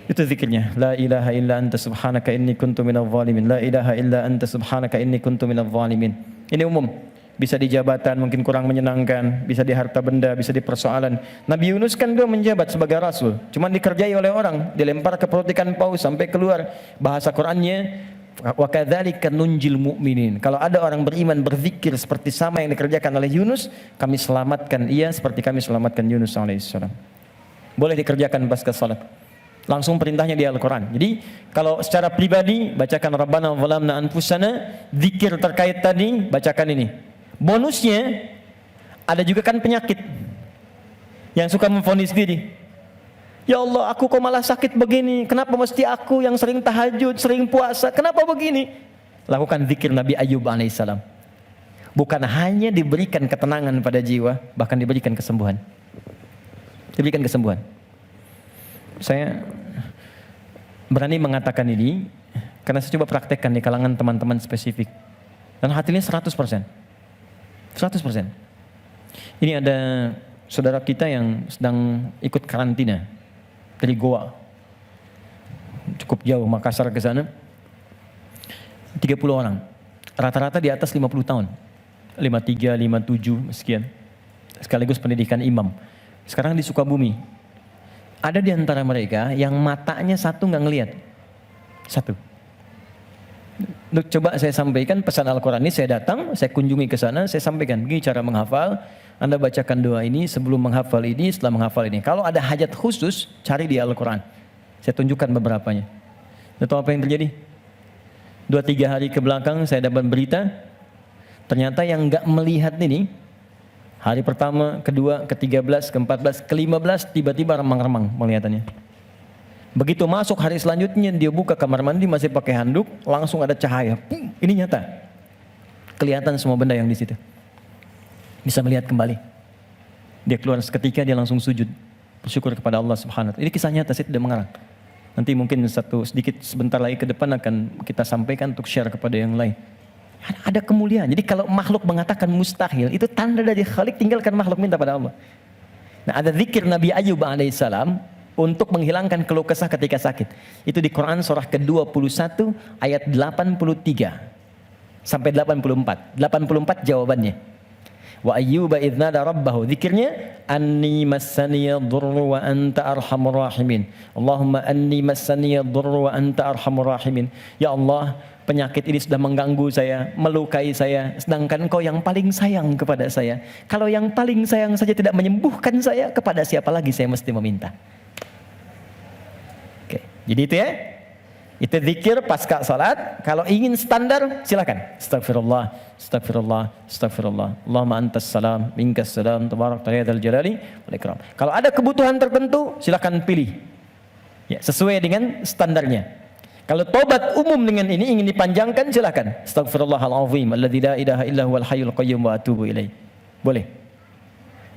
Itu zikirnya. La ilaha illa anta subhanaka inni kuntu minadh zalimin. La ilaha illa anta subhanaka inni kuntu minadh zalimin. Ini umum. Bisa di jabatan mungkin kurang menyenangkan, bisa di harta benda, bisa di persoalan. Nabi Yunus kan dia menjabat sebagai rasul, cuman dikerjai oleh orang, dilempar ke perut ikan paus sampai keluar. Bahasa Qur'annya, wa kadzalika nunjil mu'minin. Kalau ada orang beriman berzikir seperti sama yang dikerjakan oleh Yunus, kami selamatkan ia seperti kami selamatkan Yunus alaihissalam. Boleh dikerjakan pasca salat. Langsung perintahnya di Al-Quran. Jadi kalau secara pribadi bacakan Rabbana zalamna anfusana, zikir terkait tadi bacakan ini. Bonusnya ada juga kan penyakit yang suka memvonis diri. Ya Allah, aku kok malah sakit begini? Kenapa mesti aku yang sering tahajud, sering puasa? Kenapa begini? Lakukan zikir Nabi Ayub alaihissalam. Bukan hanya diberikan ketenangan pada jiwa, bahkan diberikan kesembuhan. Diberikan kesembuhan. Saya berani mengatakan ini karena saya coba praktekkan di kalangan teman-teman spesifik. Dan hatinya 100%. 100%. Ini ada saudara kita yang sedang ikut karantina dari Goa. Cukup jauh, Makassar ke sana. 30 orang. Rata-rata di atas 50 tahun. 53, 57, sekian. Sekaligus pendidikan imam. Sekarang di Sukabumi. Ada di antara mereka yang matanya satu nggak ngelihat. Satu. Coba saya sampaikan pesan Al-Quran ini, saya datang, saya kunjungi ke sana, saya sampaikan, begini cara menghafal, Anda bacakan doa ini sebelum menghafal ini, setelah menghafal ini. Kalau ada hajat khusus, cari di Al-Quran. Saya tunjukkan beberapanya. Tahu apa yang terjadi? 2-3 hari ke belakang saya dapat berita, ternyata yang nggak melihat ini, hari pertama, kedua, ke-13, ke-14, ke-15, tiba-tiba remang-remang melihatannya. Begitu masuk hari selanjutnya, dia buka kamar mandi masih pakai handuk, langsung ada cahaya. Ini nyata. Kelihatan semua benda yang di situ. Bisa melihat kembali. Dia keluar seketika, dia langsung sujud. Bersyukur kepada Allah Subhanahu wa Ta'ala. Ini kisah nyata, saya tidak mengarang. Nanti mungkin sebentar lagi ke depan akan kita sampaikan untuk share kepada yang lain. Ada kemuliaan. Jadi kalau makhluk mengatakan mustahil, itu tanda dari Khalik, tinggalkan makhluk, minta pada Allah. Nah, ada zikir Nabi Ayub alaihissalam untuk menghilangkan keluh kesah ketika sakit. Itu di Quran surah ke-21 ayat 83 sampai 84. 84 jawabannya. Wa ayyuba idz nada rabbahu, zikirnya anni massaniya dhurru wa anta arhamur rahimin. Allahumma anni massaniya dhurru wa anta arhamur rahimin. Ya Allah, penyakit ini sudah mengganggu saya, melukai saya, sedangkan Engkau yang paling sayang kepada saya. Kalau yang paling sayang saja tidak menyembuhkan saya, kepada siapa lagi saya mesti meminta? Oke, jadi itu ya. Itu zikir pasca salat. Kalau ingin standar, silakan. Astagfirullah, astagfirullah, astagfirullah. Allahumma antas salam, minkas salam, tabarakta ya dzal jalali wal ikram. Kalau ada kebutuhan tertentu, silakan pilih. Ya, sesuai dengan standarnya. Kalau tobat umum dengan ini ingin dipanjangkan, silakan. Astagfirullahalazim alladzi la ilaha illa huwal hayyul qayyum wa atubu ilaih. Boleh.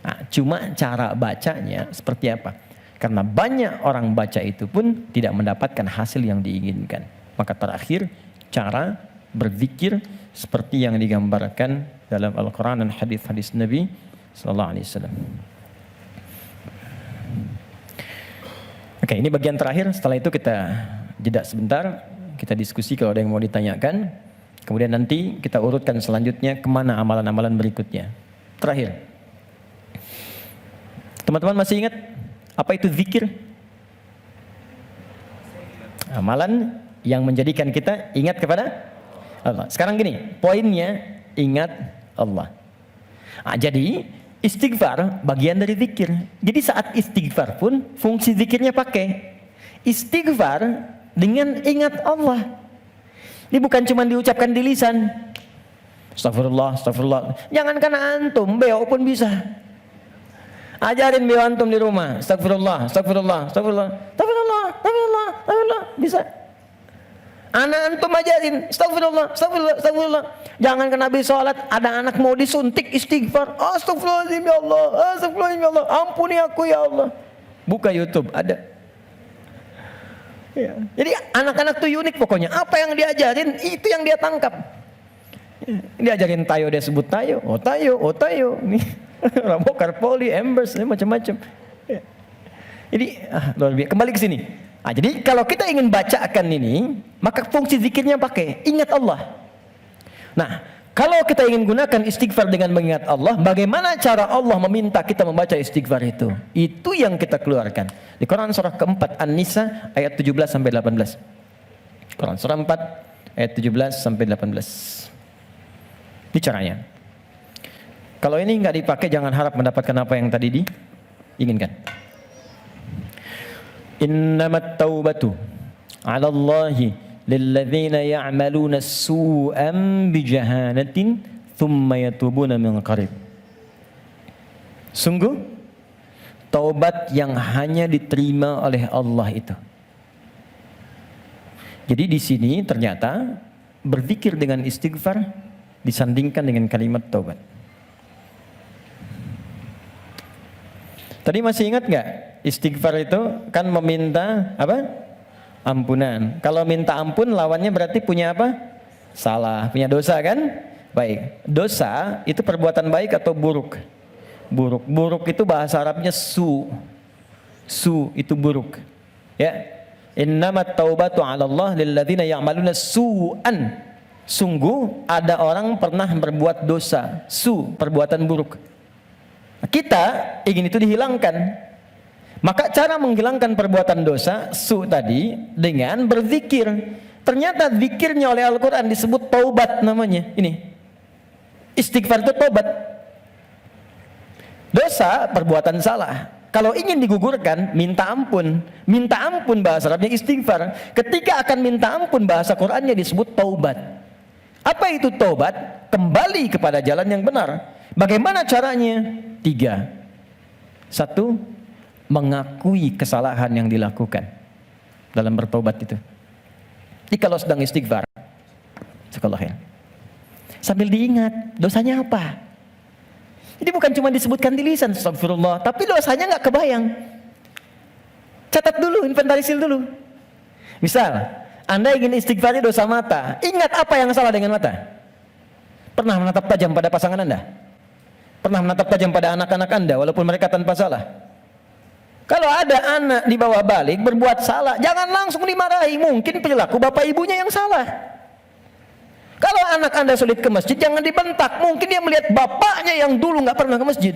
Nah, cuma cara bacanya seperti apa? Karena banyak orang baca itu pun tidak mendapatkan hasil yang diinginkan. Maka terakhir, cara berzikir seperti yang digambarkan dalam Al-Quran dan hadis-hadis Nabi sallallahu alaihi wasallam. Oke, ini bagian terakhir. Setelah itu kita jeda sebentar, kita diskusi kalau ada yang mau ditanyakan. Kemudian nanti kita urutkan selanjutnya kemana amalan-amalan berikutnya. Terakhir, teman-teman masih ingat apa itu zikir? Amalan yang menjadikan kita ingat kepada Allah. Sekarang gini, poinnya ingat Allah. Nah, jadi istighfar bagian dari zikir. Jadi saat istighfar pun fungsi zikirnya pakai. Istighfar dengan ingat Allah. Ini bukan cuma diucapkan di lisan. Astagfirullah, astagfirullah. Jangankan antum, beo pun bisa. Ajarin beo antum di rumah. Astagfirullah, astagfirullah, astagfirullah, astagfirullah, astagfirullah, astagfirullah. Bisa. Anak antum ajarin. Astagfirullah, astagfirullah, astagfirullah. Jangankan habis sholat, ada anak mau disuntik istighfar. Astagfirullahaladzim ya Allah, astagfirullahaladzim ya Allah. Ampuni aku ya Allah. Buka YouTube, ada. Ya. Jadi anak-anak tuh unik pokoknya. Apa yang diajarin, itu yang dia tangkap. Diajarin tayo, dia sebut tayo. Oh tayo, oh tayo. Nih. Rambo, Karpoli, Embers, macam-macam. Ya. Jadi luar biasa. Kembali ke sini. Nah, jadi kalau kita ingin bacakan ini, maka fungsi zikirnya pakai ingat Allah. Nah, kalau kita ingin gunakan istighfar dengan mengingat Allah, bagaimana cara Allah meminta kita membaca istighfar itu? Itu yang kita keluarkan. Di Quran surah keempat An-Nisa ayat 17 sampai 18. Quran surah 4 ayat 17 sampai 18. Ini caranya. Kalau ini nggak dipakai, jangan harap mendapatkan apa yang tadi diinginkan. Innamat taubatu 'ala Allahi lilladzina ya'maluna su'an bijahalatin thumma yatubuna min qarib. Sungguh taubat yang hanya diterima oleh Allah itu. Jadi di sini ternyata berzikir dengan istighfar disandingkan dengan kalimat taubat. Tadi masih ingat nggak? Istighfar itu kan meminta apa? Ampunan. Kalau minta ampun lawannya berarti punya apa? Salah, punya dosa kan? Baik, dosa itu perbuatan baik atau buruk? Buruk. Buruk itu bahasa Arabnya su. Su itu buruk. Ya. Innamat taubatu 'ala Allah lilladzina ya'maluna su'an. Sungguh ada orang pernah berbuat dosa, su, perbuatan buruk. Kita ingin itu dihilangkan. Maka cara menghilangkan perbuatan dosa, su tadi, dengan berzikir. Ternyata zikirnya oleh Al-Quran disebut taubat namanya. Ini. Istighfar itu taubat. Dosa, perbuatan salah. Kalau ingin digugurkan, minta ampun. Minta ampun bahasa Arabnya istighfar. Ketika akan minta ampun bahasa Qurannya disebut taubat. Apa itu taubat? Kembali kepada jalan yang benar. Bagaimana caranya? 3. 1, mengakui kesalahan yang dilakukan dalam bertobat itu. Jadi kalau sedang istighfar, sekolahnya, sambil diingat dosanya apa. Jadi bukan cuma disebutkan di lisan, astagfirullah, tapi dosanya nggak kebayang. Catat dulu, inventarisir dulu. Misal, Anda ingin istighfarnya dosa mata, ingat apa yang salah dengan mata. Pernah menatap tajam pada pasangan Anda? Pernah menatap tajam pada anak-anak Anda walaupun mereka tanpa salah? Kalau ada anak di bawah balik berbuat salah, jangan langsung dimarahi. Mungkin perilaku bapak ibunya yang salah. Kalau anak Anda sulit ke masjid, jangan dibentak. Mungkin dia melihat bapaknya yang dulu nggak pernah ke masjid.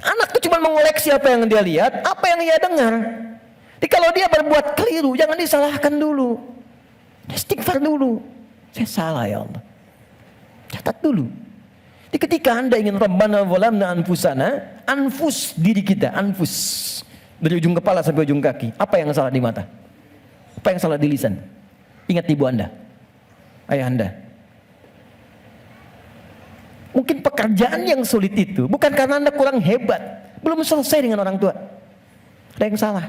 Anak itu cuma mengoleksi apa yang dia lihat, apa yang dia dengar. Jadi kalau dia berbuat keliru, jangan disalahkan dulu. Istighfar dulu. Saya salah ya Allah. Catat dulu. Jadi ketika Anda ingin Rabbana zalamna anfusana, anfus diri kita, anfus. Dari ujung kepala sampai ujung kaki. Apa yang salah di mata? Apa yang salah di lisan? Ingat ibu Anda, ayah Anda. Mungkin pekerjaan yang sulit itu bukan karena Anda kurang hebat, belum selesai dengan orang tua. Ada yang salah.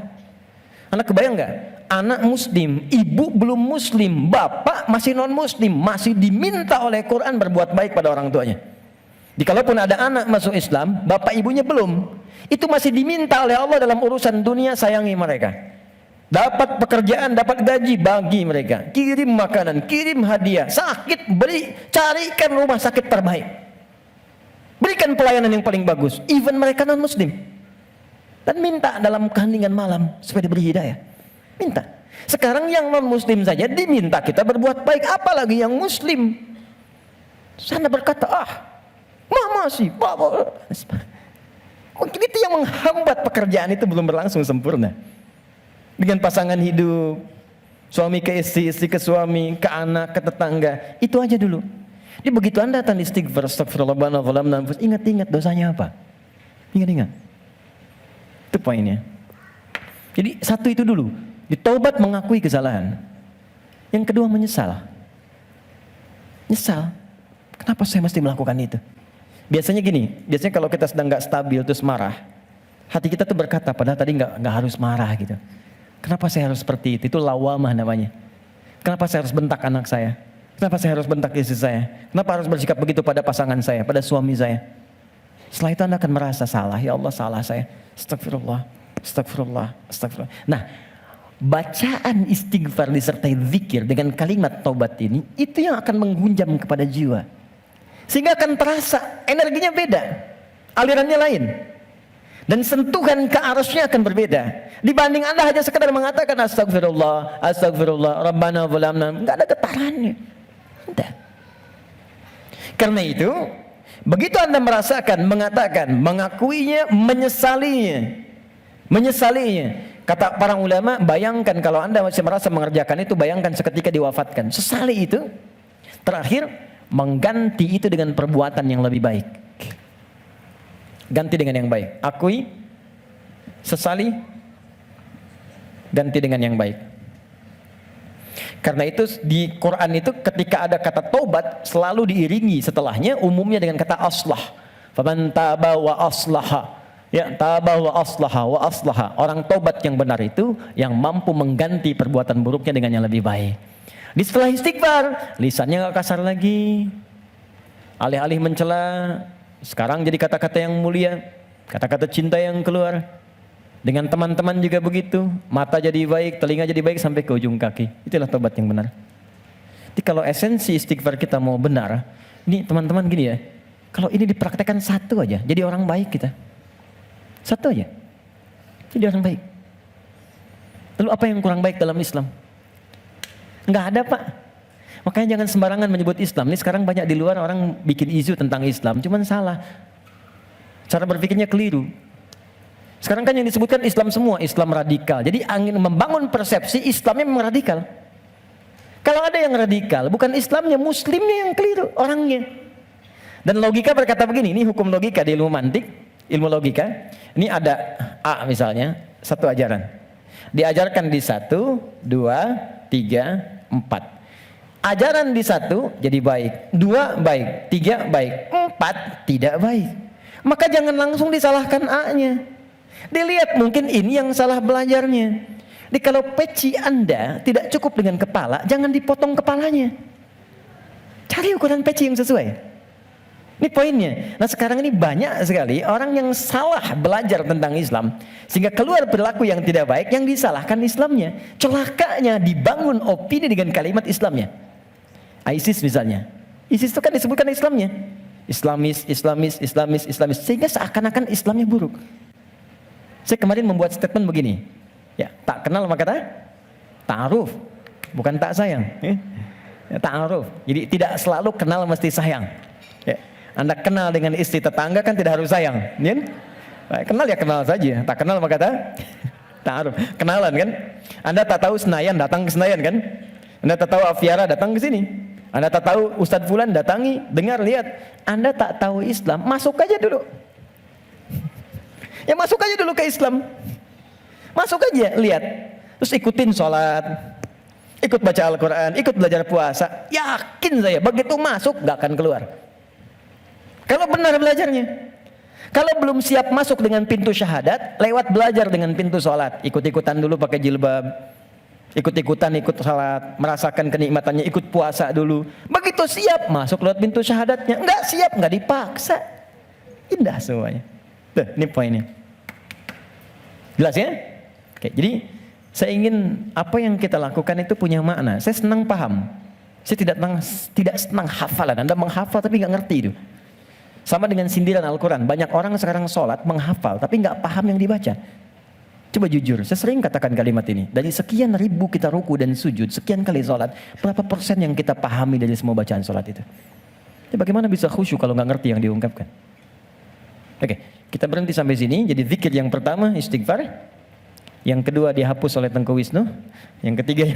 Anda kebayang nggak? Anak muslim, ibu belum muslim, bapak masih non muslim, masih diminta oleh Quran berbuat baik pada orang tuanya. Jadi kalaupun ada anak masuk Islam, bapak ibunya belum, itu masih diminta oleh Allah dalam urusan dunia, sayangi mereka. Dapat pekerjaan, dapat gaji, bagi mereka. Kirim makanan, kirim hadiah. Sakit, beri, carikan rumah sakit terbaik. Berikan pelayanan yang paling bagus. Even mereka non muslim. Dan minta dalam keheningan malam supaya diberi hidayah. Minta. Sekarang yang non muslim saja diminta kita berbuat baik, apalagi yang muslim. Sana berkata, mama sih, bapak. Mungkin itu yang menghambat pekerjaan itu belum berlangsung sempurna. Dengan pasangan hidup, suami ke istri, istri ke suami, ke anak, ke tetangga, itu aja dulu. Jadi begitu Anda datang istighfar, astagfirullah, ingat-ingat dosanya apa. Ingat-ingat. Itu poinnya. Jadi 1 itu dulu, ditaubat mengakui kesalahan. Yang kedua menyesal. Nyesal. Kenapa saya mesti melakukan itu? Biasanya gini, biasanya kalau kita sedang nggak stabil terus marah, hati kita tuh berkata, padahal tadi nggak harus marah gitu. Kenapa saya harus seperti itu? Itu lawamah namanya. Kenapa saya harus bentak anak saya? Kenapa saya harus bentak istri saya? Kenapa harus bersikap begitu pada pasangan saya, pada suami saya? Setelah itu Anda akan merasa salah. Ya Allah, salah saya. Astagfirullah, astagfirullah, astagfirullah. Nah, bacaan istighfar disertai zikir dengan kalimat taubat ini, itu yang akan menggunjam kepada jiwa. Sehingga akan terasa energinya beda, alirannya lain. Dan sentuhan ke arusnya akan berbeda. Dibanding Anda hanya sekedar mengatakan astagfirullah, astagfirullah, Rabbana zalamna, enggak ada getarannya. Tidak. Karena itu, begitu Anda merasakan, mengatakan, mengakuinya, menyesalinya. Kata para ulama, bayangkan kalau Anda masih merasa mengerjakan itu, bayangkan seketika diwafatkan. Sesali itu, terakhir, mengganti itu dengan perbuatan yang lebih baik. Ganti dengan yang baik. Akui, sesali, ganti dengan yang baik. Karena itu di Quran itu ketika ada kata taubat selalu diiringi setelahnya umumnya dengan kata aslah. Faman taba wa aslaha. Ya, taba wa aslaha wa aslaha. Orang taubat yang benar itu yang mampu mengganti perbuatan buruknya dengan yang lebih baik. Di setelah istighfar, lisannya gak kasar lagi. Alih-alih mencela, sekarang jadi kata-kata yang mulia, kata-kata cinta yang keluar. Dengan teman-teman juga begitu, mata jadi baik, telinga jadi baik sampai ke ujung kaki. Itulah tobat yang benar. Jadi kalau esensi istighfar kita mau benar, ini teman-teman gini ya, kalau ini dipraktekkan satu aja, jadi orang baik kita. Satu aja, jadi orang baik. Lalu apa yang kurang baik dalam Islam? Nggak ada Pak. Makanya jangan sembarangan menyebut Islam. Ini sekarang banyak di luar orang bikin isu tentang Islam, cuman salah. Cara berpikirnya keliru. Sekarang kan yang disebutkan Islam semua, Islam radikal. Jadi angin membangun persepsi Islamnya memang radikal. Kalau ada yang radikal, bukan Islamnya, Muslimnya yang keliru, orangnya. Dan logika berkata begini, ini hukum logika di ilmu mantik, ilmu logika. Ini ada A misalnya, satu ajaran. Diajarkan di 1, 2, 3, 4. Ajaran di 1 jadi baik, 2 baik, 3 baik, 4 tidak baik. Maka jangan langsung disalahkan A-nya. Dilihat mungkin ini yang salah belajarnya. Jadi kalau peci Anda tidak cukup dengan kepala, jangan dipotong kepalanya. Cari ukuran peci yang sesuai. Ini poinnya. Nah sekarang ini banyak sekali orang yang salah belajar tentang Islam, sehingga keluar perilaku yang tidak baik, yang disalahkan Islamnya. Celakanya dibangun opini dengan kalimat Islamnya. ISIS misalnya. ISIS itu kan disebutkan Islamnya. Islamis, sehingga seakan-akan Islamnya buruk. Saya kemarin membuat statement begini, ya, tak kenal maka ta'aruf, bukan tak sayang. Ya, ta'aruf. Jadi tidak selalu kenal mesti sayang. Ya, Anda kenal dengan istri tetangga kan tidak harus sayang, ya? Kenal ya kenal saja, tak kenal maka ta'aruf. Kenalan kan? Anda tak tahu Senayan, datang ke Senayan kan? Anda tak tahu Aviara, datang ke sini. Anda tak tahu Ustadz Fulan, datangi, dengar, lihat. Anda tak tahu Islam, masuk aja dulu. Ya masuk aja dulu ke Islam. Masuk aja, lihat. Terus ikutin sholat, ikut baca Al-Quran, ikut belajar puasa. Yakin saya, begitu masuk gak akan keluar. Kalau benar belajarnya. Kalau belum siap masuk dengan pintu syahadat, lewat belajar dengan pintu sholat. Ikut-ikutan dulu pakai jilbab. Ikut-ikutan, ikut sholat, merasakan kenikmatannya, ikut puasa dulu. Begitu siap, masuk lewat pintu syahadatnya. Enggak siap, enggak dipaksa. Indah semuanya. Tuh, ini poinnya. Jelas ya? Oke, jadi saya ingin apa yang kita lakukan itu punya makna. Saya senang paham. Saya tidak senang hafalan. Anda menghafal tapi nggak ngerti itu. Sama dengan sindiran Al-Quran. Banyak orang sekarang sholat menghafal tapi nggak paham yang dibaca. Coba jujur, saya sering katakan kalimat ini. Dari sekian ribu kita ruku dan sujud, sekian kali sholat, berapa persen yang kita pahami dari semua bacaan sholat itu? Jadi bagaimana bisa khusyuk kalau nggak ngerti yang diungkapkan? Oke, kita berhenti sampai sini. Jadi zikir yang pertama istighfar, yang kedua dihapus oleh Tengku Wisnu, yang ketiga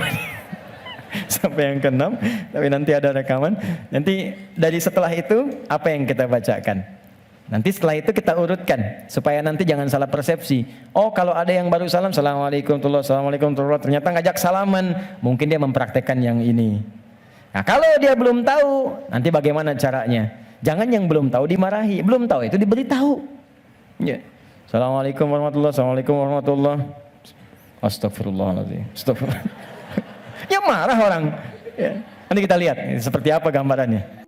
sampai yang keenam, tapi nanti ada rekaman. Nanti dari setelah itu apa yang kita bacakan? Nanti setelah itu kita urutkan supaya nanti jangan salah persepsi. Oh kalau ada yang baru salam, assalamualaikum warahmatullahi wabarakatuh, ternyata ngajak salaman, mungkin dia mempraktekkan yang ini. Nah kalau dia belum tahu, nanti bagaimana caranya? Jangan yang belum tahu dimarahi, belum tahu itu diberitahu. Ya. Assalamualaikum warahmatullahi. Astagfirullahaladzim. Astagfirullah. Ya marah orang. Ya. Nanti kita lihat seperti apa gambarannya.